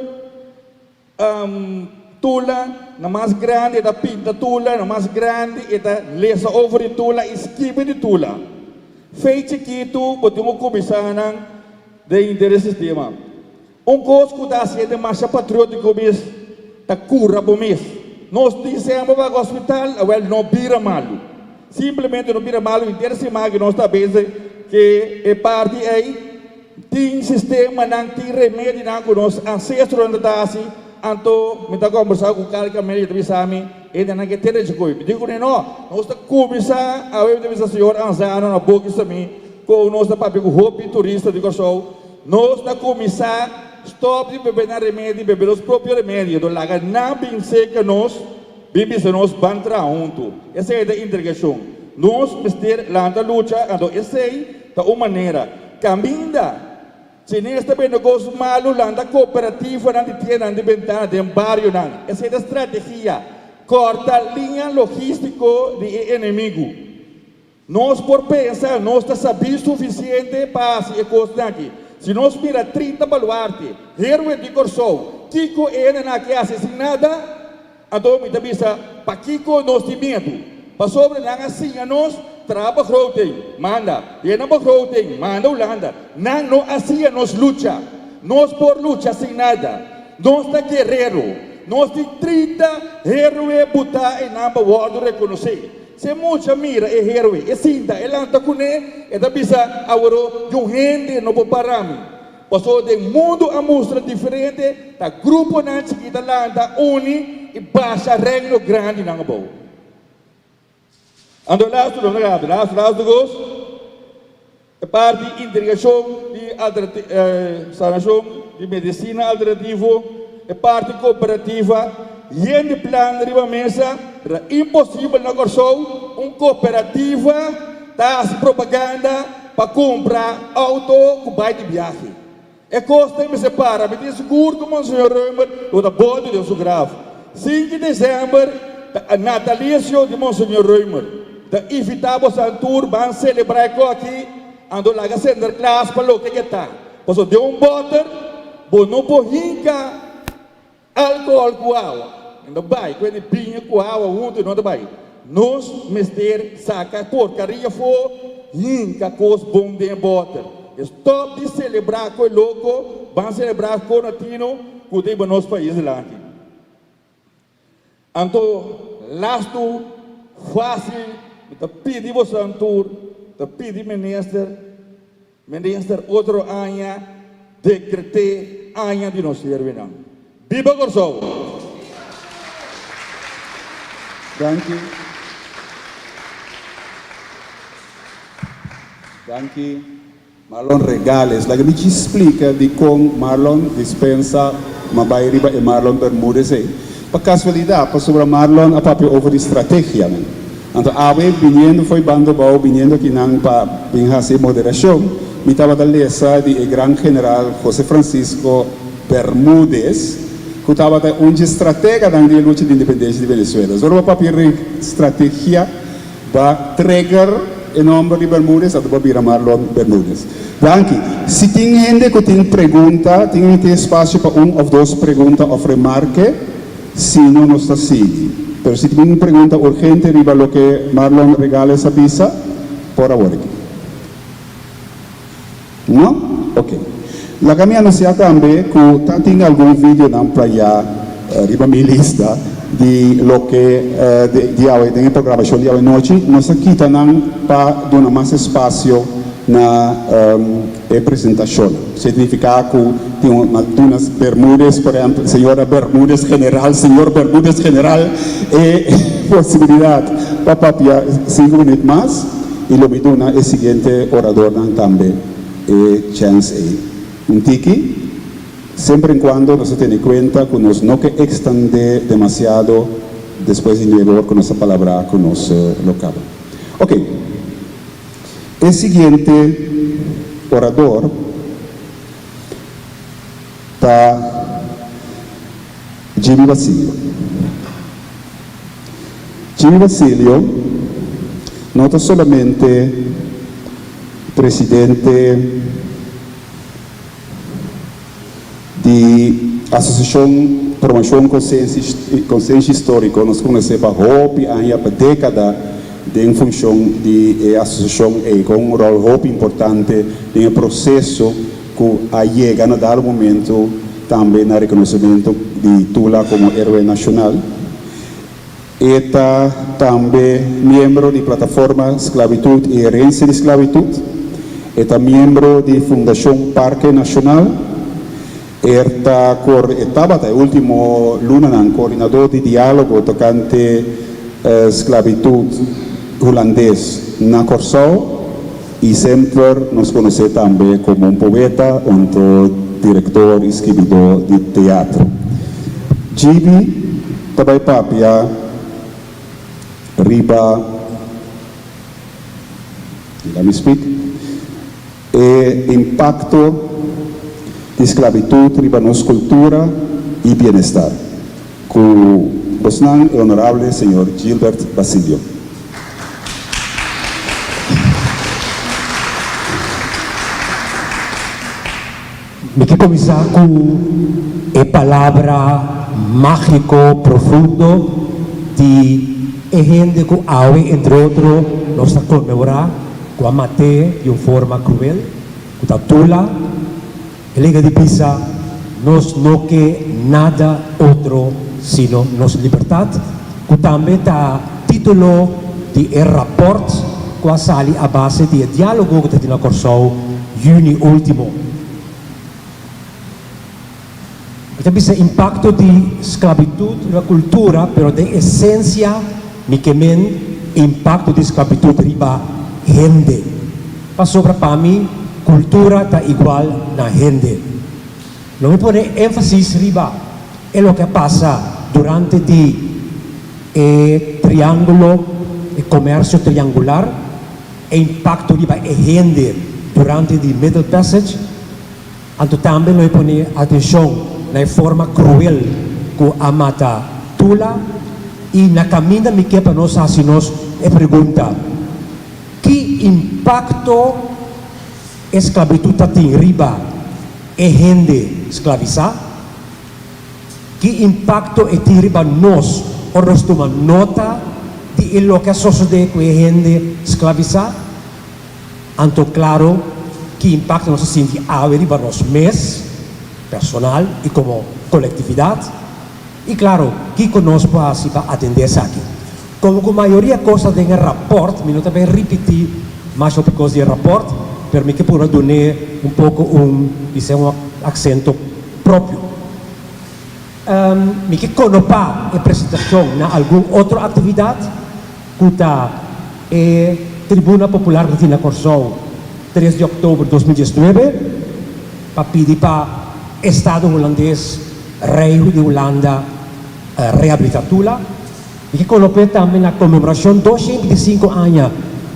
tula, na mais grande, da pinta tula, na mais grande, e da lesa over de tula, esquiva de tula. Feito que tu podemos começar de interesse sistema. Coisa que está sendo mais patriótico mesmo, está cura para mesmo. Nós dizemos para o hospital, não vira malo. Simplesmente não vira malo, interesse mais que nós está pensando que é parte aí, ting sistema ng ting remédio na kunos ancestro na tasi anto minta conversar com o cara que a média também sabe ele não quer ter de coisa digo não nós está começar a ver a senhor anzano na boca isso também com nós da papel hopi turista de show nós está começar stop de beber na remédio beber os próprios remédios do laga na bem seca nós bebes nós bantra junto essa é a integração nós mister lá na luta então essa é a maneira caminha se nesta bem negócio malo lá na cooperativa na tienda de ventana de barrio nan essa é a estratégia corta linha logístico de inimigo nós por pensar nós está sabendo suficiente para se coisa aqui se nós mira 30 baluarte herói de Corsou Kiko é na que assassinada então me tabisa para Kiko nós timiento para sobre na assim nós trabalho tem manda e não trabalho tem manda Holanda não assim nós luta nós por luta sem nada nós tá guerreiro nós tem 30 herói botar e não pode reconhecer se muita mira é herói é cinta é lá tá com ele é da bisa agora de gente no parami passou de mundo a mostra diferente tá grupo na chiquita lá tá uni e baixa reino grande na bom ando lá tudo lá do gosto é parte de integração de sanação de medicina alternativo é parte cooperativa e em plano de mesa era impossível na Corsou cooperativa tá propaganda para comprar auto com bike de viagem é custa me separa me diz seguro como o senhor Römer o da bordo de seu grave 5 de dezembro a natalicio de Monsenhor Römer da invitamos Santur van celebrar aqui ando lá a center class para o que está pois de boter bom não porrinca álcool com água ainda vai quando pinha com água junto não vai nós mister saca porcaria for hinca cos bom de boter stop de celebrar com louco van celebrar com latino com de nosso país lá aqui então lasto fácil te pedi vos Santur, te pedi minister outro ano, decretei ano de nós servirão. Viva Corsou! Danke. Marlon Regales, la que me explica de como Marlon dispensa Mabairiba e Marlon Bermúdez. Por casualidade, para sobre Marlon a papel over estratégia. Então, ave vindo foi bando bom, vindo aqui não para vir fazer moderação. Me estava da lesa de grande general José Francisco Bermúdez, que estava da estratega da luta de independência de Venezuela. Só para papel estratégia para trigger em nome de Bermúdez, até para vir a Marlon Bermúdez. Danke. Se tem gente que tem pergunta, tem espaço para ou duas perguntas ou remarque, se não nos está seguindo. Pero si tienen una pregunta urgente riba lo que Marlon Regales avisa, por favor. ¿No? Ok. La que me anuncia también que tiene algún video en playa riba mi lista de lo que de la programación de hoy noche nos quitan para dar más espacio na presentación. Significa que tem umas Bermúdez, por exemplo, señor Bermúdez General, possibilidade para papiar 5 minutos mais e lo miduna o seguinte orador também chance un tiki sempre en cuando nos tiene cuenta que nos no que extende demasiado después de nuevo con esa palabra que nos local. Ok. El siguiente orador está Jimmy Basilio. Jimmy Basilio no es solamente presidente de Associação Promoção Consciência Histórico, nós conhecemos há década em função de associação com um rol importante no processo que chega a dar momento também no reconhecimento de Tula como herói nacional. Está também membro da plataforma Esclavitud e Herência de Esclavitud é membro da Fundação Parque Nacional. Estava até o último luna coordenador de diálogo tocante esclavitud holandês na Corsão e sempre nos conhece também como poeta, diretor e escritor de teatro. Gibi também papia riba, let me speak, impacto de esclavitud riba nos cultura e bem-estar. Com o honorável senhor Gilbert Basilio. Me que começar com a palavra mágico profundo de gente que hoje, entre outros, nós está comemorar com a mate de uma forma cruel, com a tula, a Liga de Pisa, nós não quer nada outro sino nossa liberdade, que também está título de rapport que a sali a base de diálogo que está na Corsão, junho último. Então, esse impacto de esclavitud na cultura, pero de essência, me quemen impacto de esclavitud riba gente. Para para mim, cultura está igual na gente. Não me põe ênfase riba é o que passa durante o triângulo, o comércio triangular, e impacto riba é gente durante o Middle Passage. Então, também não me põe atenção na forma cruel que a mata tula e na caminho me que para nós assim nós é pergunta que impacto a esclavitud tem riba é gente esclavizar que impacto é tem riba nós ou nós toma nota de lo que sucede com a gente esclavizar então claro que impacto nós sente a riba nós mesmos personal e como coletividade e claro, que conosco assim para atender isso aqui como a maioria coisa tem rapport, eu também repetir mais sobre coisa de rapport para mim que possa dar pouco um acento próprio me que conopar a apresentação na alguma outra atividade que está a Tribuna Popular de Tina Corsão 3 de outubro de 2019 para pedir para Estado holandês, Rei de Holanda, reabilitatula, e que colocou também na comemoração 225 anos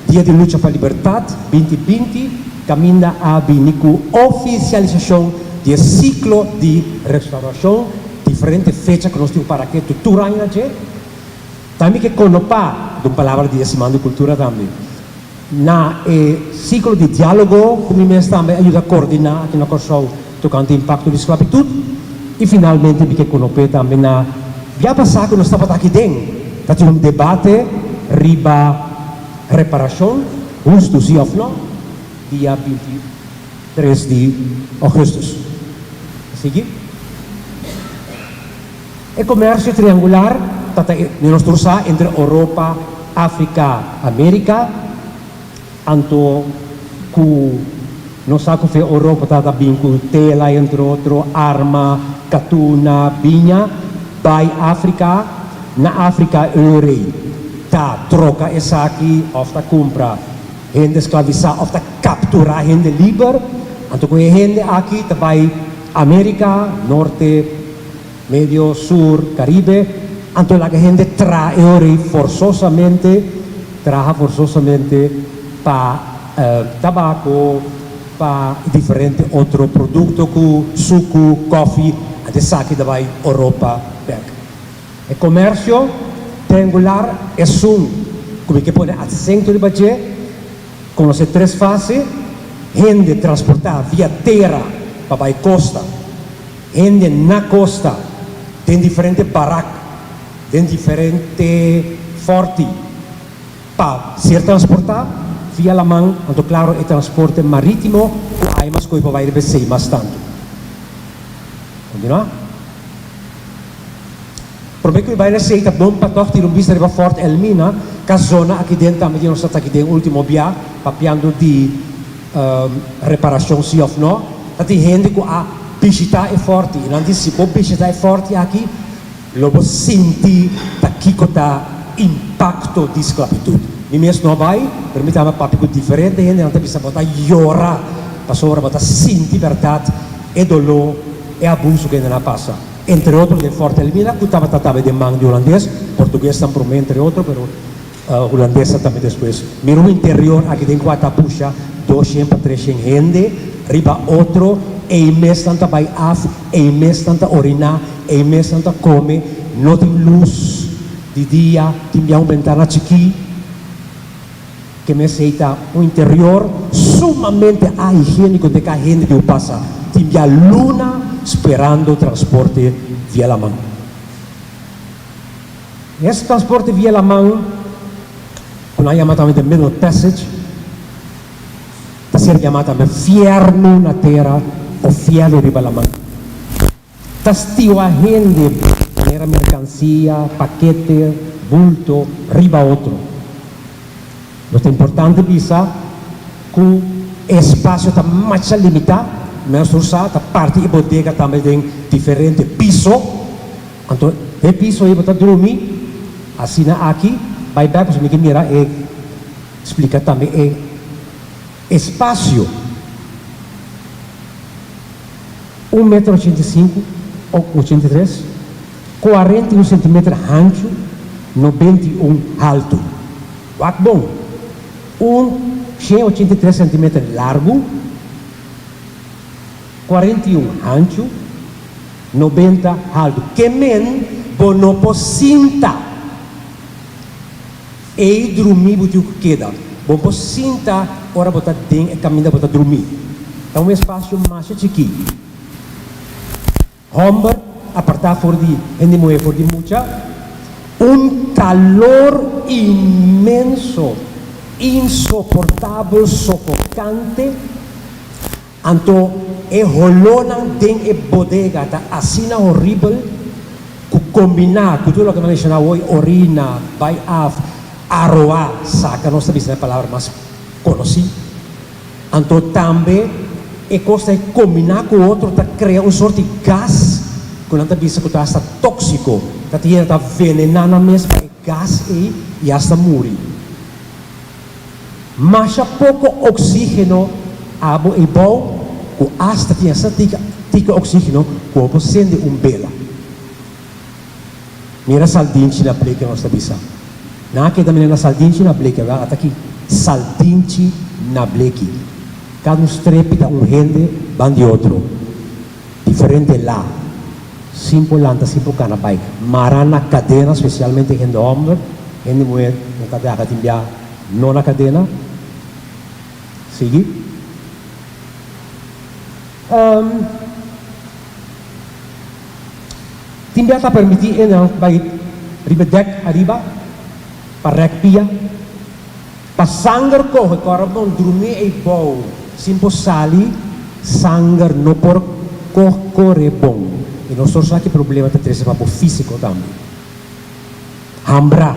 Dia de Luta para a Liberdade, 2020, caminha a binico oficialização do ciclo de restauração, diferentes fechas que nós temos para que tudo ainda também que conopar de palavra de Semana de Cultura também. Na ciclo de diálogo, que me também ajuda a coordenar aqui na Corsão, tocante impacto de esclavitud e finalmente me que conopé também na já passar que nós estava aqui dentro tá um debate riba reparação justo sim ou não dia 23 de agosto seguir o comércio triangular tata nós trouxa entre Europa África América anto ku nós sabemos que a Europa está bem com tela, entre outros, arma, catuna, vinha, vai África, na África, eurei, tá, troca essa aqui, ou está compra, gente escravizar, ou está capturar gente livre, então com a gente aqui, tá, vai América, Norte, Médio, Sul, Caribe, então a gente traz eurei forçosamente para tabaco, para diferentes outros produtos como suco, coffee, até aqui da vai Europa. O comércio triangular é como que pode acento de budget, com as três fases, gente transportar via terra para vai costa, gente na costa, tem diferentes barracas, tem diferentes fortes, para ser transportar via la mão, então claro, o transporte marítimo, aí mais coisa vai receber mais tanto. Continuar? Por que vai receber bom para tocar tiro vista de forte Elmina, que a zona aqui dentro também nós estamos aqui dentro último dia, papiando de reparação sim ou não, dat die gente que a visita é forte, e não se a visita é forte aqui, logo sentir que tá impacto de esclavitud. E mesmo não vai, permita-me papo diferente, gente não precisa botar llorar, passou a botar sentir verdade, é dolor, é abuso que ainda passa. Entre outros, de forte elimina, que estava de mão de holandês, português também, entre outros, mas holandês também depois. Miro o interior, aqui tem 4 puxa, 200, 300 gente, riba outro, e mês tanta vai af, e mês tanta orinar, e mês tanta come, não tem luz de dia, tem uma ventana chiqui, que me aceita um interior sumamente higiênico de que a gente que passa, tem a luna esperando o transporte via la mão. Esse transporte via la mão, quando a chamada também de Middle Passage, está sendo chamada também fierno na terra, ou fiel riba la mão. Tastio a gente, era mercancia, paquete, bulto, riba outro. Mas é importante pensar que o espaço está mais limitado, mas a parte da bodega também tem diferente piso. Então, o piso aí para dormir, assim aqui, vai dar para você mirar e explicar também o espaço. 1,85 m ou 83, 41 cm ancho, 91 alto. Quatro bom. 183 cm largo, 41 ancho, 90 alto. Que men bonopo cinta. E dormir butiu que queda. Bonopo cinta, ora botar dentro e caminhar botar dormir. É um espaço mais chiquinho. Homber, apartar for di, hindi mo for di mucha. Un calor inmenso, insoportável, sofocante. Anto e holonan den e bodega ta asina horrible ku combinar, ku tudo que mencionar hoje, orina, vai af, aroa, saca, não sabia se é a palavra mais conhecida. Anto também e costa de combinar com o outro para criar um sorte de gás quando a bisa que está tóxico, que está venenando mesmo, é gás e está morrendo. Mas há pouco oxígeno, abo e bom, que hasta tinha essa tica oxígeno, como sende bela. Mira saldinchi na pleca nossa bisa. Na que também na saldinchi na pleca, até aqui saldinchi na pleca. Cada estrepita gente van de outro. Diferente lá. Simple lanta, simple canapay. Marana cadena, especialmente gente homem, gente mulher, não cadena que timbia, não na cadena. Sigue. Timbia está permitido, vai ribedek arriba, para recpia, para sangue corre, corre, dormir e bom. Simple sali, sangue não por corre bom. E nós temos aqui problema de ter para o físico também. Hambra.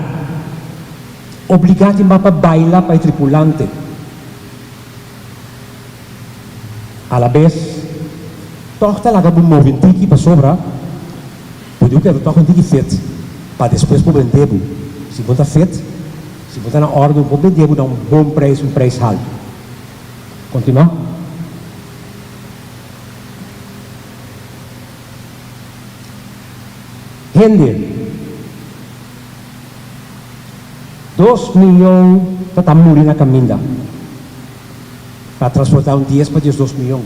Obrigado para bailar para o tripulante. A la vez, toca lá para o movimento para sobra. Pode que toca um tique feito. Para depois para vender. Se você está feito, se você está na ordem, para vender, dá um bom preço, um preço alto. Continuar. Gente, 2 milhões para morrer na caminha. Para transportar 10 para 2 milhões.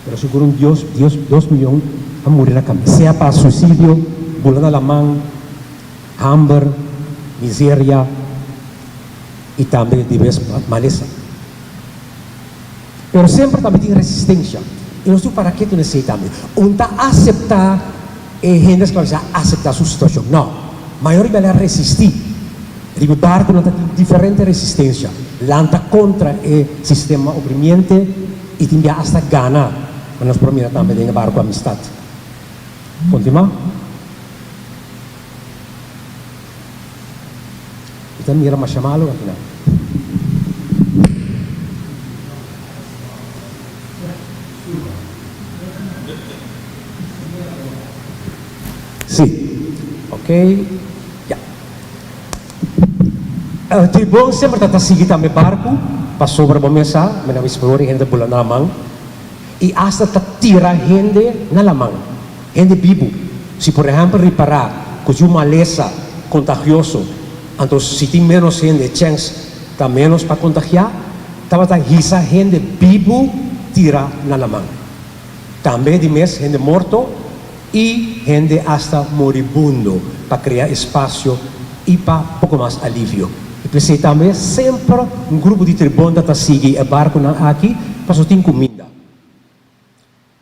Mas seguro 2 milhões para morrer na caminha. Seja para suicídio, bulana la mão, hambre, miséria e também diversas maleza. Mas sempre também tem resistência. E nós para que tu necessitamos? Unta aceitar e gente esclavizada aceitar sua situação. Não. A maioria vai resistir. Digo, barco não tem diferente resistência. Lanta contra o sistema oprimiente e tem hasta gana. Mas nós promira também tem barco amistad. Continua. Então, mira mais chamá-lo aqui não. Sim. Ok? Ya. Tribong sempre tata sigi também barco, passou para a mesa, mas não explore gente pula na mão, e hasta tira gente na lamang, gente vivo. Se por exemplo reparar que uma maleza contagioso, então se tem menos gente, chance tá menos para contagiar, tava tá risa gente vivo tira na lamang. Também de mês gente morto e gente hasta moribundo para criar espaço e para pouco mais alívio. E pensei também sempre grupo de tribuna tá sigue a barco aqui para só ter comida.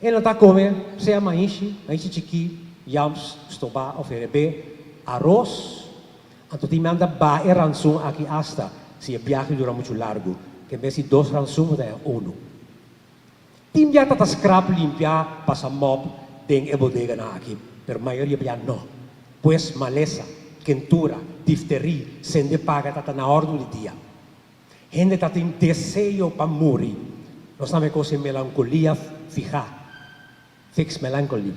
Ele tá come, se é mainchi chiqui, yams, estopa, oferebe, arroz. Então tem manda ba e ransom aqui hasta, se a viagem dura muito largo, que em vez de 2 ransom, é 1. Tem já tá scrap limpar, passa mop, tem bodega na aqui, pero maioria já não. Pois maleza, quentura, difteria, sem de paga tá na ordem do dia. Gente tá tem desejo para morrer. Nós sabemos que é melancolia fija. Fix melancolia.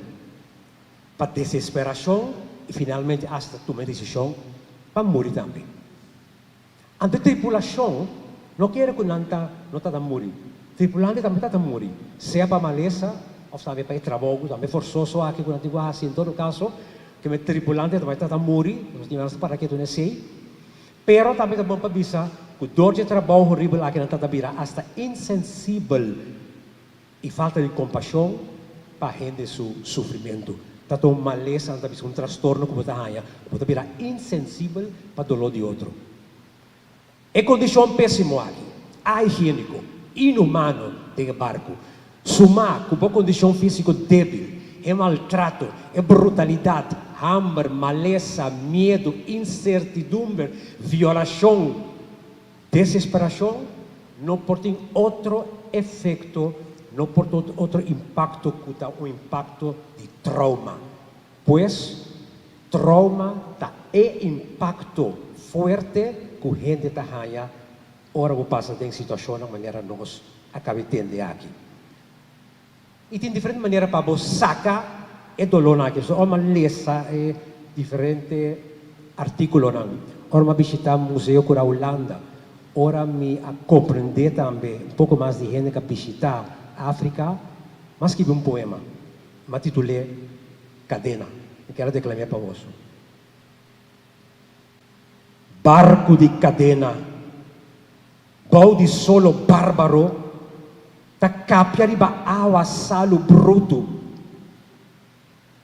Para desesperação e finalmente hasta tomar decisão para morrer também. A tripulação não quer que não está morrer. Tripulante também está morrer. Seja para maleza, ou sabe para trabalho, também forçoso aqui quando digo assim, em todo caso, que o tripulante também está morrer, nós temos para que tu não sei. Pero também é bom para avisar que dor de trabalho horrível aqui não está virar hasta insensível e falta de compaixão para gente seu sofrimento. Está um maleza, um transtorno que você tem, você virar insensível para dor de outro. É condição péssima aqui, higiênico, inumano de barco. Sumar com boa condição física débil, é maltrato, é brutalidade, hambre, maleza, medo, incertidumbre, violação, desesperação, não pode ter outro efeito, não pode ter outro impacto que o impacto de trauma. Pois, trauma é impacto forte que a gente está ganhando, ora vou passar em situação de maneira nós acabamos de entender aqui. E tem diferentes maneiras para você sacar e dolor aqui. So, uma lesa é diferente artículo não. Ora me visitar museu por a Holanda. Ora me a compreender também um pouco mais de gente que visitar África, mas que um poema. Me titulei Cadena. Eu quero declamar para você. Barco de cadena, bau de solo bárbaro, ta capia riba awa salo bruto,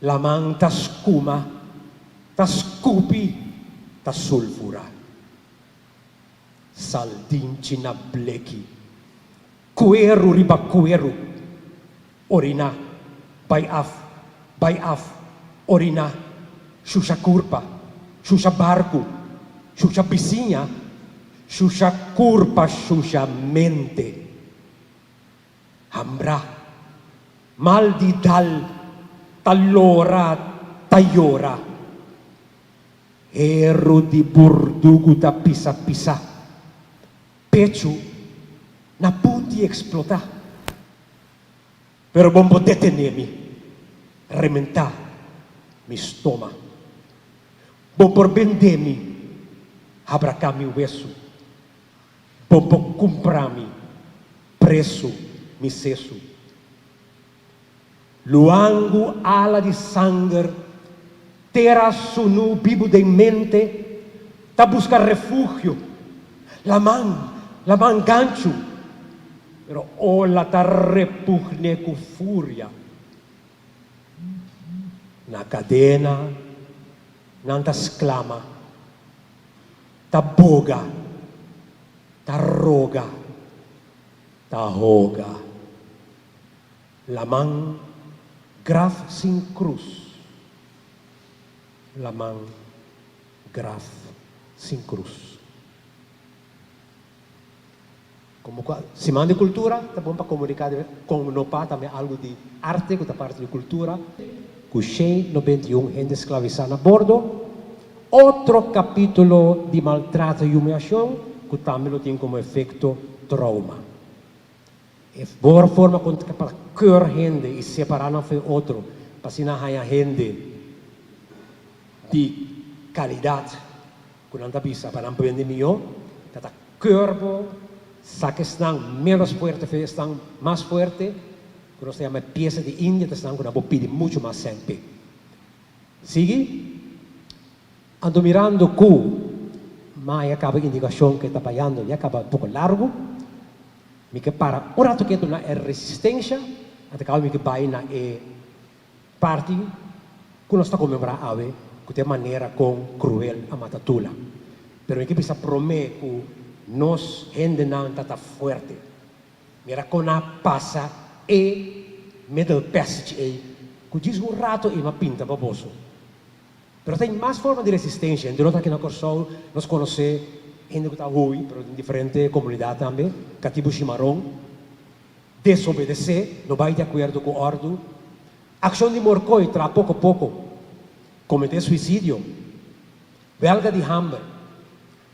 lamang ta scuma, ta scupi, ta sulfura, saldinci na bleki, cuero riba cuero, orina, by af, orina, shusha curpa, shusha barco, Xuxa piscina, xuxa curpa, xuxa mente. Hambra, mal di dal, talora, tayora. Ero di burdugo da pisa-pisa. Pecho, na punti explota. Pero bom poder tener-me, rementar, mi stoma. Bom por vender-me, abracar-me o osso, popo comprar-me, preço, me cesso. Luango ala de sangue, terra sunu bibo de mente, ta buscar refúgio, lamang gancho, pero ola ta repugne com fúria. Na cadena, nanta exclama, ta boga, ta roga, ta roga. Lamang graf sin cruz. Lamang graf sin cruz. Como semana de cultura, tá bom para comunicar com no pa também algo de arte, que tá parte de cultura. Cuxei 91 gente escravizada a bordo. Outro capítulo de maltrato e humilhação, que também tem como efeito trauma. É boa forma para cur gente e separar um do outro, para se não há gente de calidad, que não bisa para não pandemia, que corpo, saque estão menos forte, estão mais forte, que nós temos peça de Índia, que estão com uma pide muito mais sempre. Sigue? Ando mirando que mas acaba a indicação que está pagando e acaba um pouco largo, me que para o rato que na resistência, até acaba me que vai na parte que nós está comemorando ave, que tem maneira com cruel a matatula. Pero me que precisa prometer que nós gente não está forte. Mira com a passa middle passage que diz um rato e uma pinta baboso. Pero tem mais forma de resistência. De nota que na Corsol nós conhecemos gente que está ruim, pero em diferentes comunidades também, cativo chimarrão, desobedecer, não vai de acordo com a ordem, ação de morcoi, tra pouco a pouco, cometer suicídio, belga de hambre,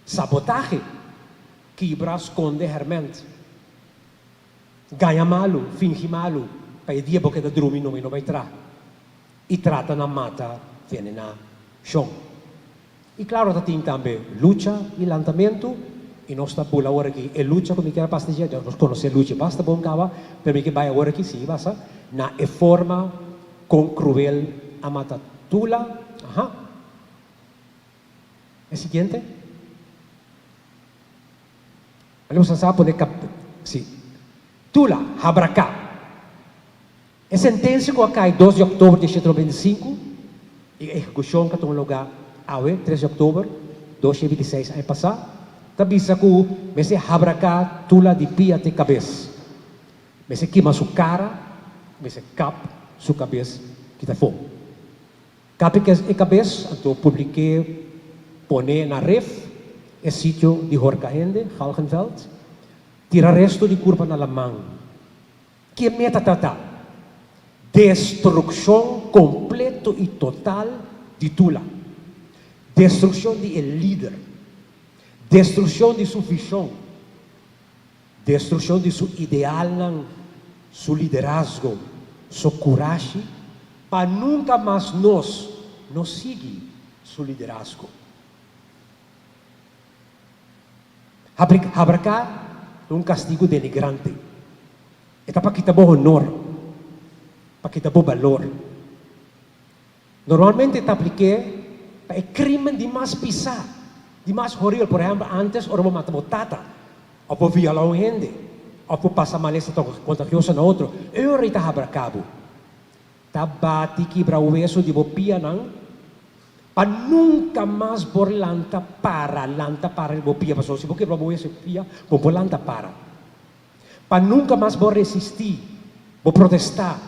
sabotagem, quebrar, esconder, hermente, ganha malo, finge malo, para o dia porque da dormir não vai entrar, e trata na mata, vem na chão. E claro, tem também luta e lançamento, e nós estamos por agora aqui, é luta como que era pastilha, nós conhecemos luta, basta bom cava, para que vai agora aqui, sim, basta, na forma com cruel a matatula, é seguinte, vamos a poner sim, tula, habracá, é sentença que cai 2 de outubro de 1925, e a execução que tem lugar 3 de outubro de 2026 ano passado, tabisa que mese habracá tula de pia de cabeça, mese queima sua cara, mese cap sua cabeça que está fogo. Cap e cabeça, então publiquei, pone na ref, é sítio de Horcaende, Galgenveld, tira resto de curva na lamang. Que meta trata? Destruição completa e total de Tula. Destruição de el líder. Destruição de sua visão. Destruição de seu ideal, seu liderazgo, sua coragem, para nunca mais nós seguir seu liderazgo. Habracá é um castigo denigrante. É para que kita honor, para que kita valor. Normalmente está apliqué para o crime de mais pisar, de mais horrível. Por exemplo, antes, ou matar tata, ou por violar um gente, ou por passar maleza contagiosa na outro. Eu rita habracabo. Tabati quebra o osso de bopia, não? Para nunca mais por lanta para o bopia. Mas se você quebra o osso de bopia, por lanta para. Para nunca mais por resistir, por protestar,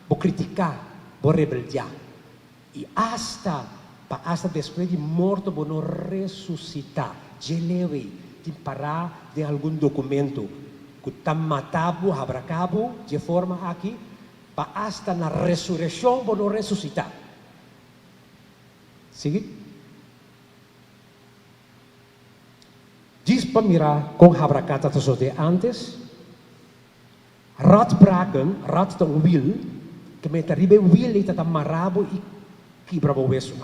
por criticar, por rebeliar. E hasta depois de morto, por não ressuscitar. Geleve, de parar de algum documento que está matado, abracado, de forma aqui, para hasta na ressurreição, por não ressuscitar. Sigue? Diz para mirar com abracata de antes, ratbraken, rat de wil, que me terrible wil e tata marabo e quebra o osso.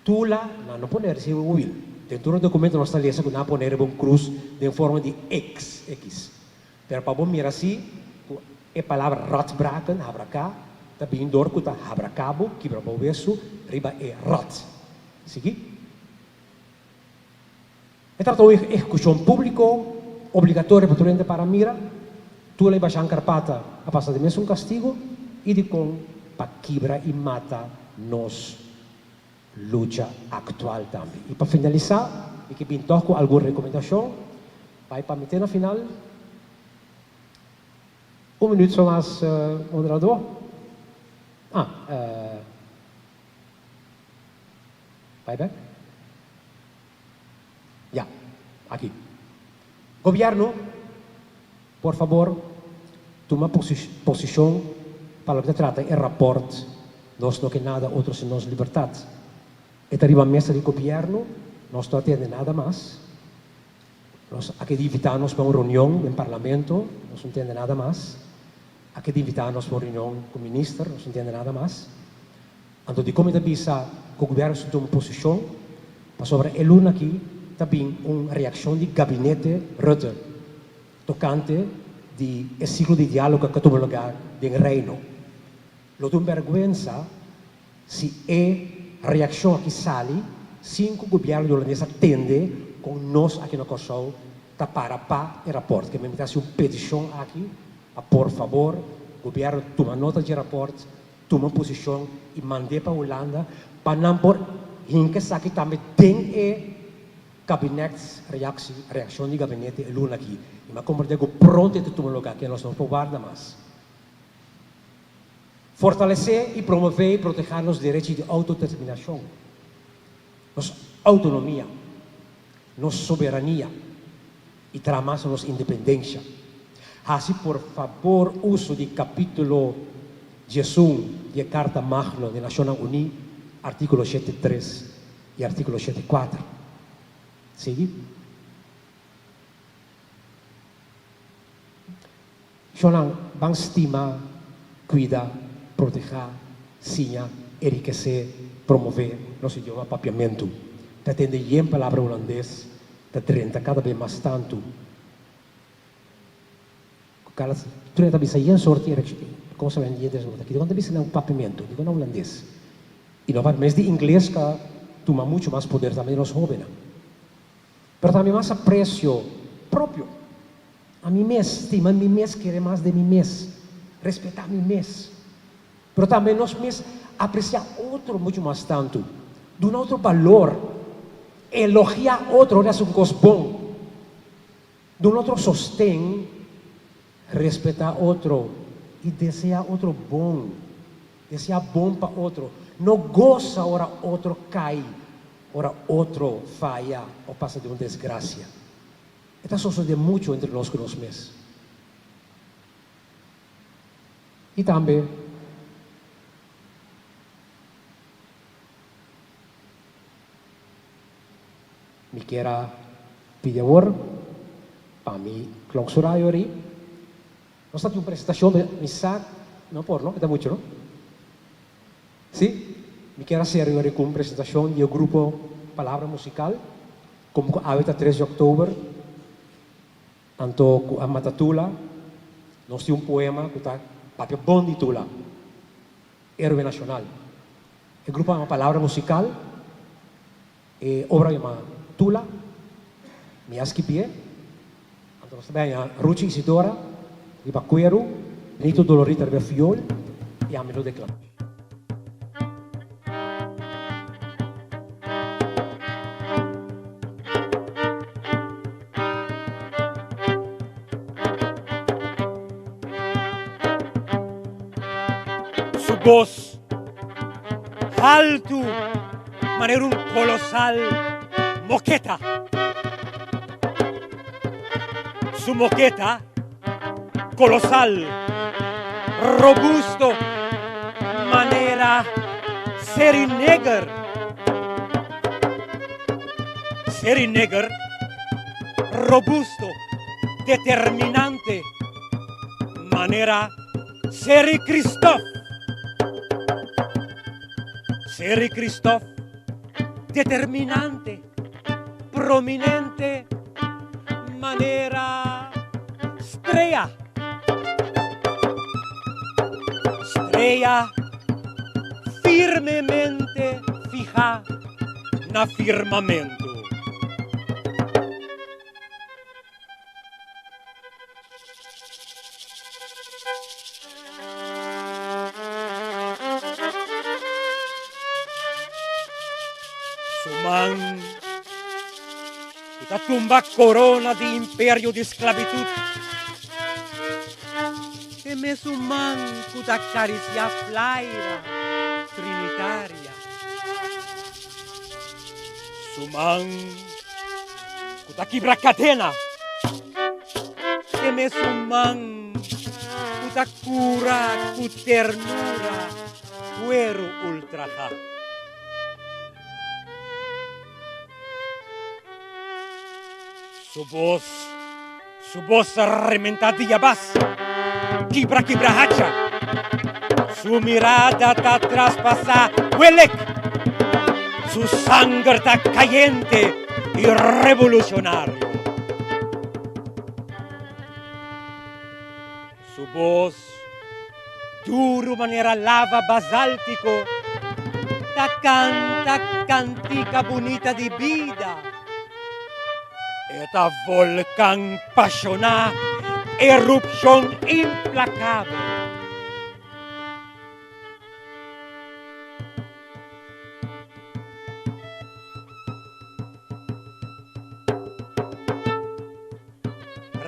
Tula, não poner se o wil. Dentro do documento nós está lendo que não poner um cruz de forma de X. Pero para bom mirar assim, a palavra ratbraken, abracá, está bem dor que está abracabo, quebra o osso, riba é rat. Sigue? É tratou de execução público, obrigatória para mira, tu leva a carpata a passar de mês um castigo e de com para quebra e mata nos luta atual também. E para finalizar, e que pintou com alguma recomendação, vai para meter na final. 1 minuto só as moderador. Vai back? Já, aqui. Governo, por favor, toma posição para o que trata é rapport, nós não queremos nada outro senão liberdade. E arriba a mesa de governo, nós não atendemos nada mais. Nós aqui invitamos para uma reunião no parlamento, nós não entendemos nada mais. Aqui invitamos para uma reunião com o ministro, nós não entendemos nada mais. Então, de como avisa que o governo se toma posição, para sobre a luna aqui, também uma reação de gabinete Rutte, tocante de ciclo de diálogo que toma lugar no reino. Lo de vergüenza se a reação aqui sai, sem que o governo holandês atende com nós aqui no Kosovo, para o rapport. Que me metesse uma petição aqui, por favor, o governo toma nota de rapport, toma posição e mande para a Holanda, para não por que aqui também tem gabinete, reação de gabinete luna aqui. Mas como digo, pronto de tomar lugar, que nós não podemos mais. Fortalecer e promover e proteger os direitos de autodeterminação, nossa autonomia, nossa soberania e tramar nossa independência. Assim, por favor, uso do capítulo 11 da Carta Magna das Nações Unidas, artículo 7.3 e artículo 7.4. Seguir. Sonan vamos estimar, cuidar, proteger, sinha, enriquecer, promover nosso idioma papiamento. Te tende em palavra holandês, te trenta cada vez mais tanto. Tu não bisa em sorte como se vende desde aqui. Quando bisa não papiamento, digo não holandês. E não vai mais de inglês que toma muito mais poder também nos jovens. Pero também mais aprecio próprio. A mim mesmo, estima a mim mesmo, querer mais de mim mesmo, respeitar a mim mesmo. Pero também nós mesmos apreciar outro muito mais tanto, de um outro valor, elogiar outro, olha um coisa bom, de um outro sostém, respeitar outro e desejar outro bom, desejar bom para outro. Não goza ora outro cai, ora outro falha ou passa de uma desgraça. Está sucedendo muito entre nós mesmos. E também me quero pedir favor para me clausurar aí. Nós temos uma apresentação de missa, não por, não? Está muito, não? Sim? Me quero ser aí com uma apresentação do grupo Palavra Musical, como a 3 de outubro. Anto a Matatula, nós temos poema que está papel bom de Tula, Héroe Nacional. O grupo é uma palavra musical, obra chamada Tula, Miaski Pie, então nós também a Ruchi Isidora, Ibacuero, Benito Dolorita Berfiol e a Melode Clam. Voz alto, manera un colosal moqueta. Su moqueta colosal, robusto, manera seri neger. Seri neger, robusto, determinante, manera seri Christoph. Seri Christoph, determinante, prominente, manera estrella. Estrella firmemente fija na firmamento. Suman, kita tumba corona de imperio de esclavitud. E me suman, kuta caricia flaira trinitaria. Suman, kuta quibra cadena. E me suman, kuta cura, ku ternura, cuero ultraja. Su voz rementadilla vas, quibra hacha, su mirada ta traspasa, huelek, su sangre tan caliente y revolucionario. Su voz, duro manera lava basáltico, ta canta cantica bonita di vida. Eta volcán pasional, erupción implacable.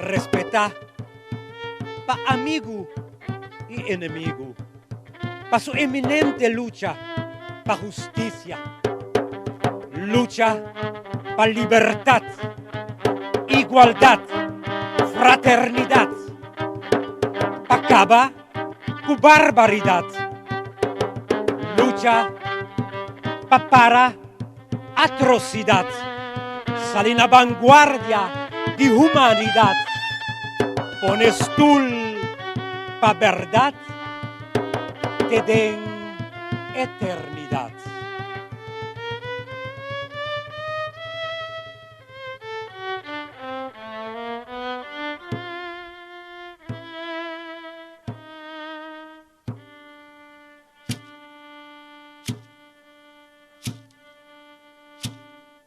Respeta pa amigo y enemigo, pa su eminente lucha pa justicia, lucha pa libertad, igualdad, fraternidad, pa acabar con barbaridad, lucha pa para atrocidad, sale na vanguardia de humanidad. Pones tú pa verdad, te den eternidad.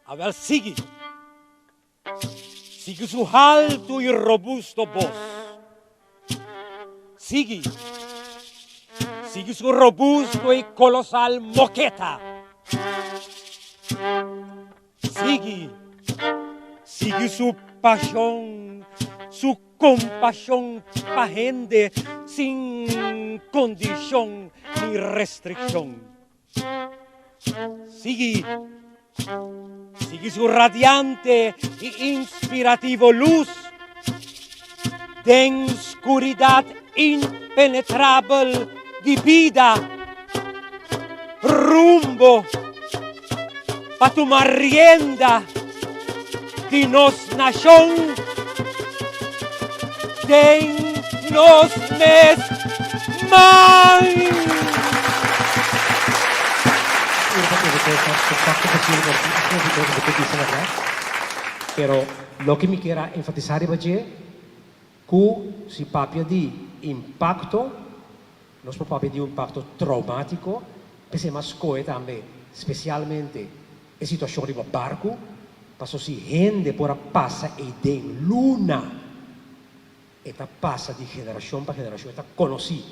A ver, sigue su alto y robusto voz. Sigue su robusto y colosal moqueta. Sigue su pasión, su compasión pa' gente sin condición ni restricción. Sigue su radiante y inspirativo luz de oscuridad impenetrable de vida, rumbo pa' tomar rienda de nos nación, de nos mes man. Pero lo que me quiera enfatizar es que si papia di impacto, nos papia di un impacto traumático, pese más coe también, especialmente en situación de barco, paso si gente por pasa e de luna, esta pasa de generación para generación, esta conocí,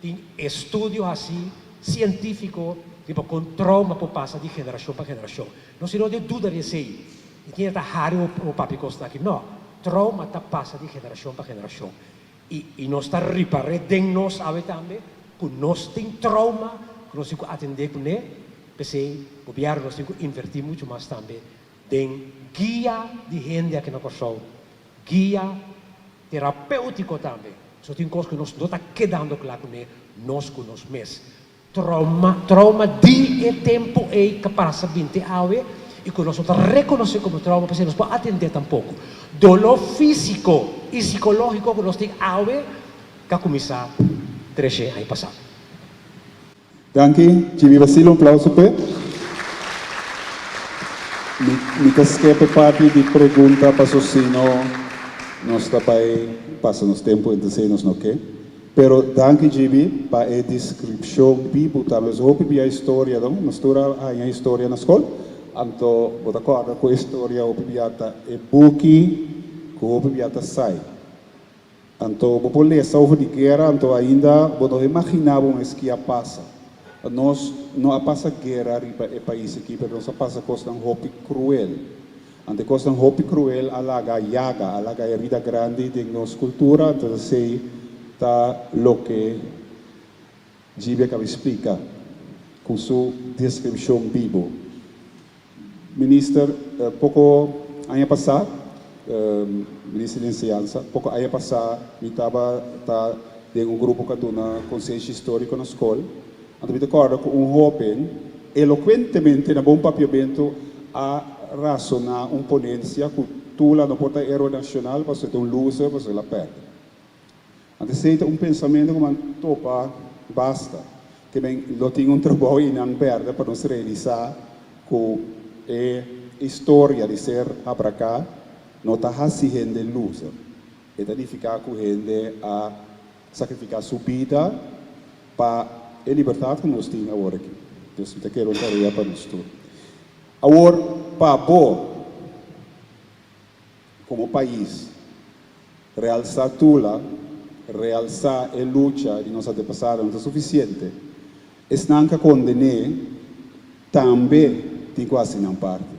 de estudios así, científicos, tipo con trauma por pasa de generación para generación. No se no de duda de sei, e tinha esta raro o papi costa aqui, não, trauma ta passa de geração para geração. E nós está reparando de nós sabe também, que nós tem trauma, que nós temos que atender com ele, pensei, o governo nós temos que invertir muito mais também, de guia de gente aqui na Corsol, guia terapêutico também. Só tem coisas que nós não está quedando claro com ele, nós com nós mesmos. Trauma de tempo é que passa 20 anos, y que nosotros reconocemos como trauma, pues nos puede atender tampoco. Dolor físico y psicológico que nos tiene ahora, que comienza 13 años pasado. Danke, Jimmy Vasilo, un aplauso per. Mi casquepe parte di pregunta passo sino nos tapai passa nos tempo entre nos no que. Pero danke Jimmy pa e description bibu talvez hope a história não, nos tora a história na escola. Anto bota corda com a história o pibiata e buki com o pibiata sai. Anto vou ler salvo de guerra, anto ainda vou imaginar um esquia passa. Nós não passa guerra riba e país aqui, pero nós passa coisa um hopi cruel. Ante coisa um hopi cruel alaga yaga, alaga herida grande de nossa cultura, então sei tá lo que Jibia acaba explica com sua descrição vivo. Minister, pouco ano passado, ministro de Enseñança, pouco ano passado, eu estava em grupo que na Conselho Histórico na escola, então me acordo com jovem, eloquentemente, na bom papiamento, a razonar ponência que tu lá no porta aero nacional, para ser loser, para ser la perde. Então, se pensamento como topa, basta, que bem, lo tenho trabalho e não perde para nos realizar, que a história de ser abracá não está assim gente lusa. Está de ficar com gente a sacrificar sua vida para a liberdade que nós temos agora aqui. Deus te quero tarefa para nós tudo. Agora, para bom, como país, realçar tula, realçar a luta de nossa antepassados não é suficiente. Estão que condenar também tem quase não parte.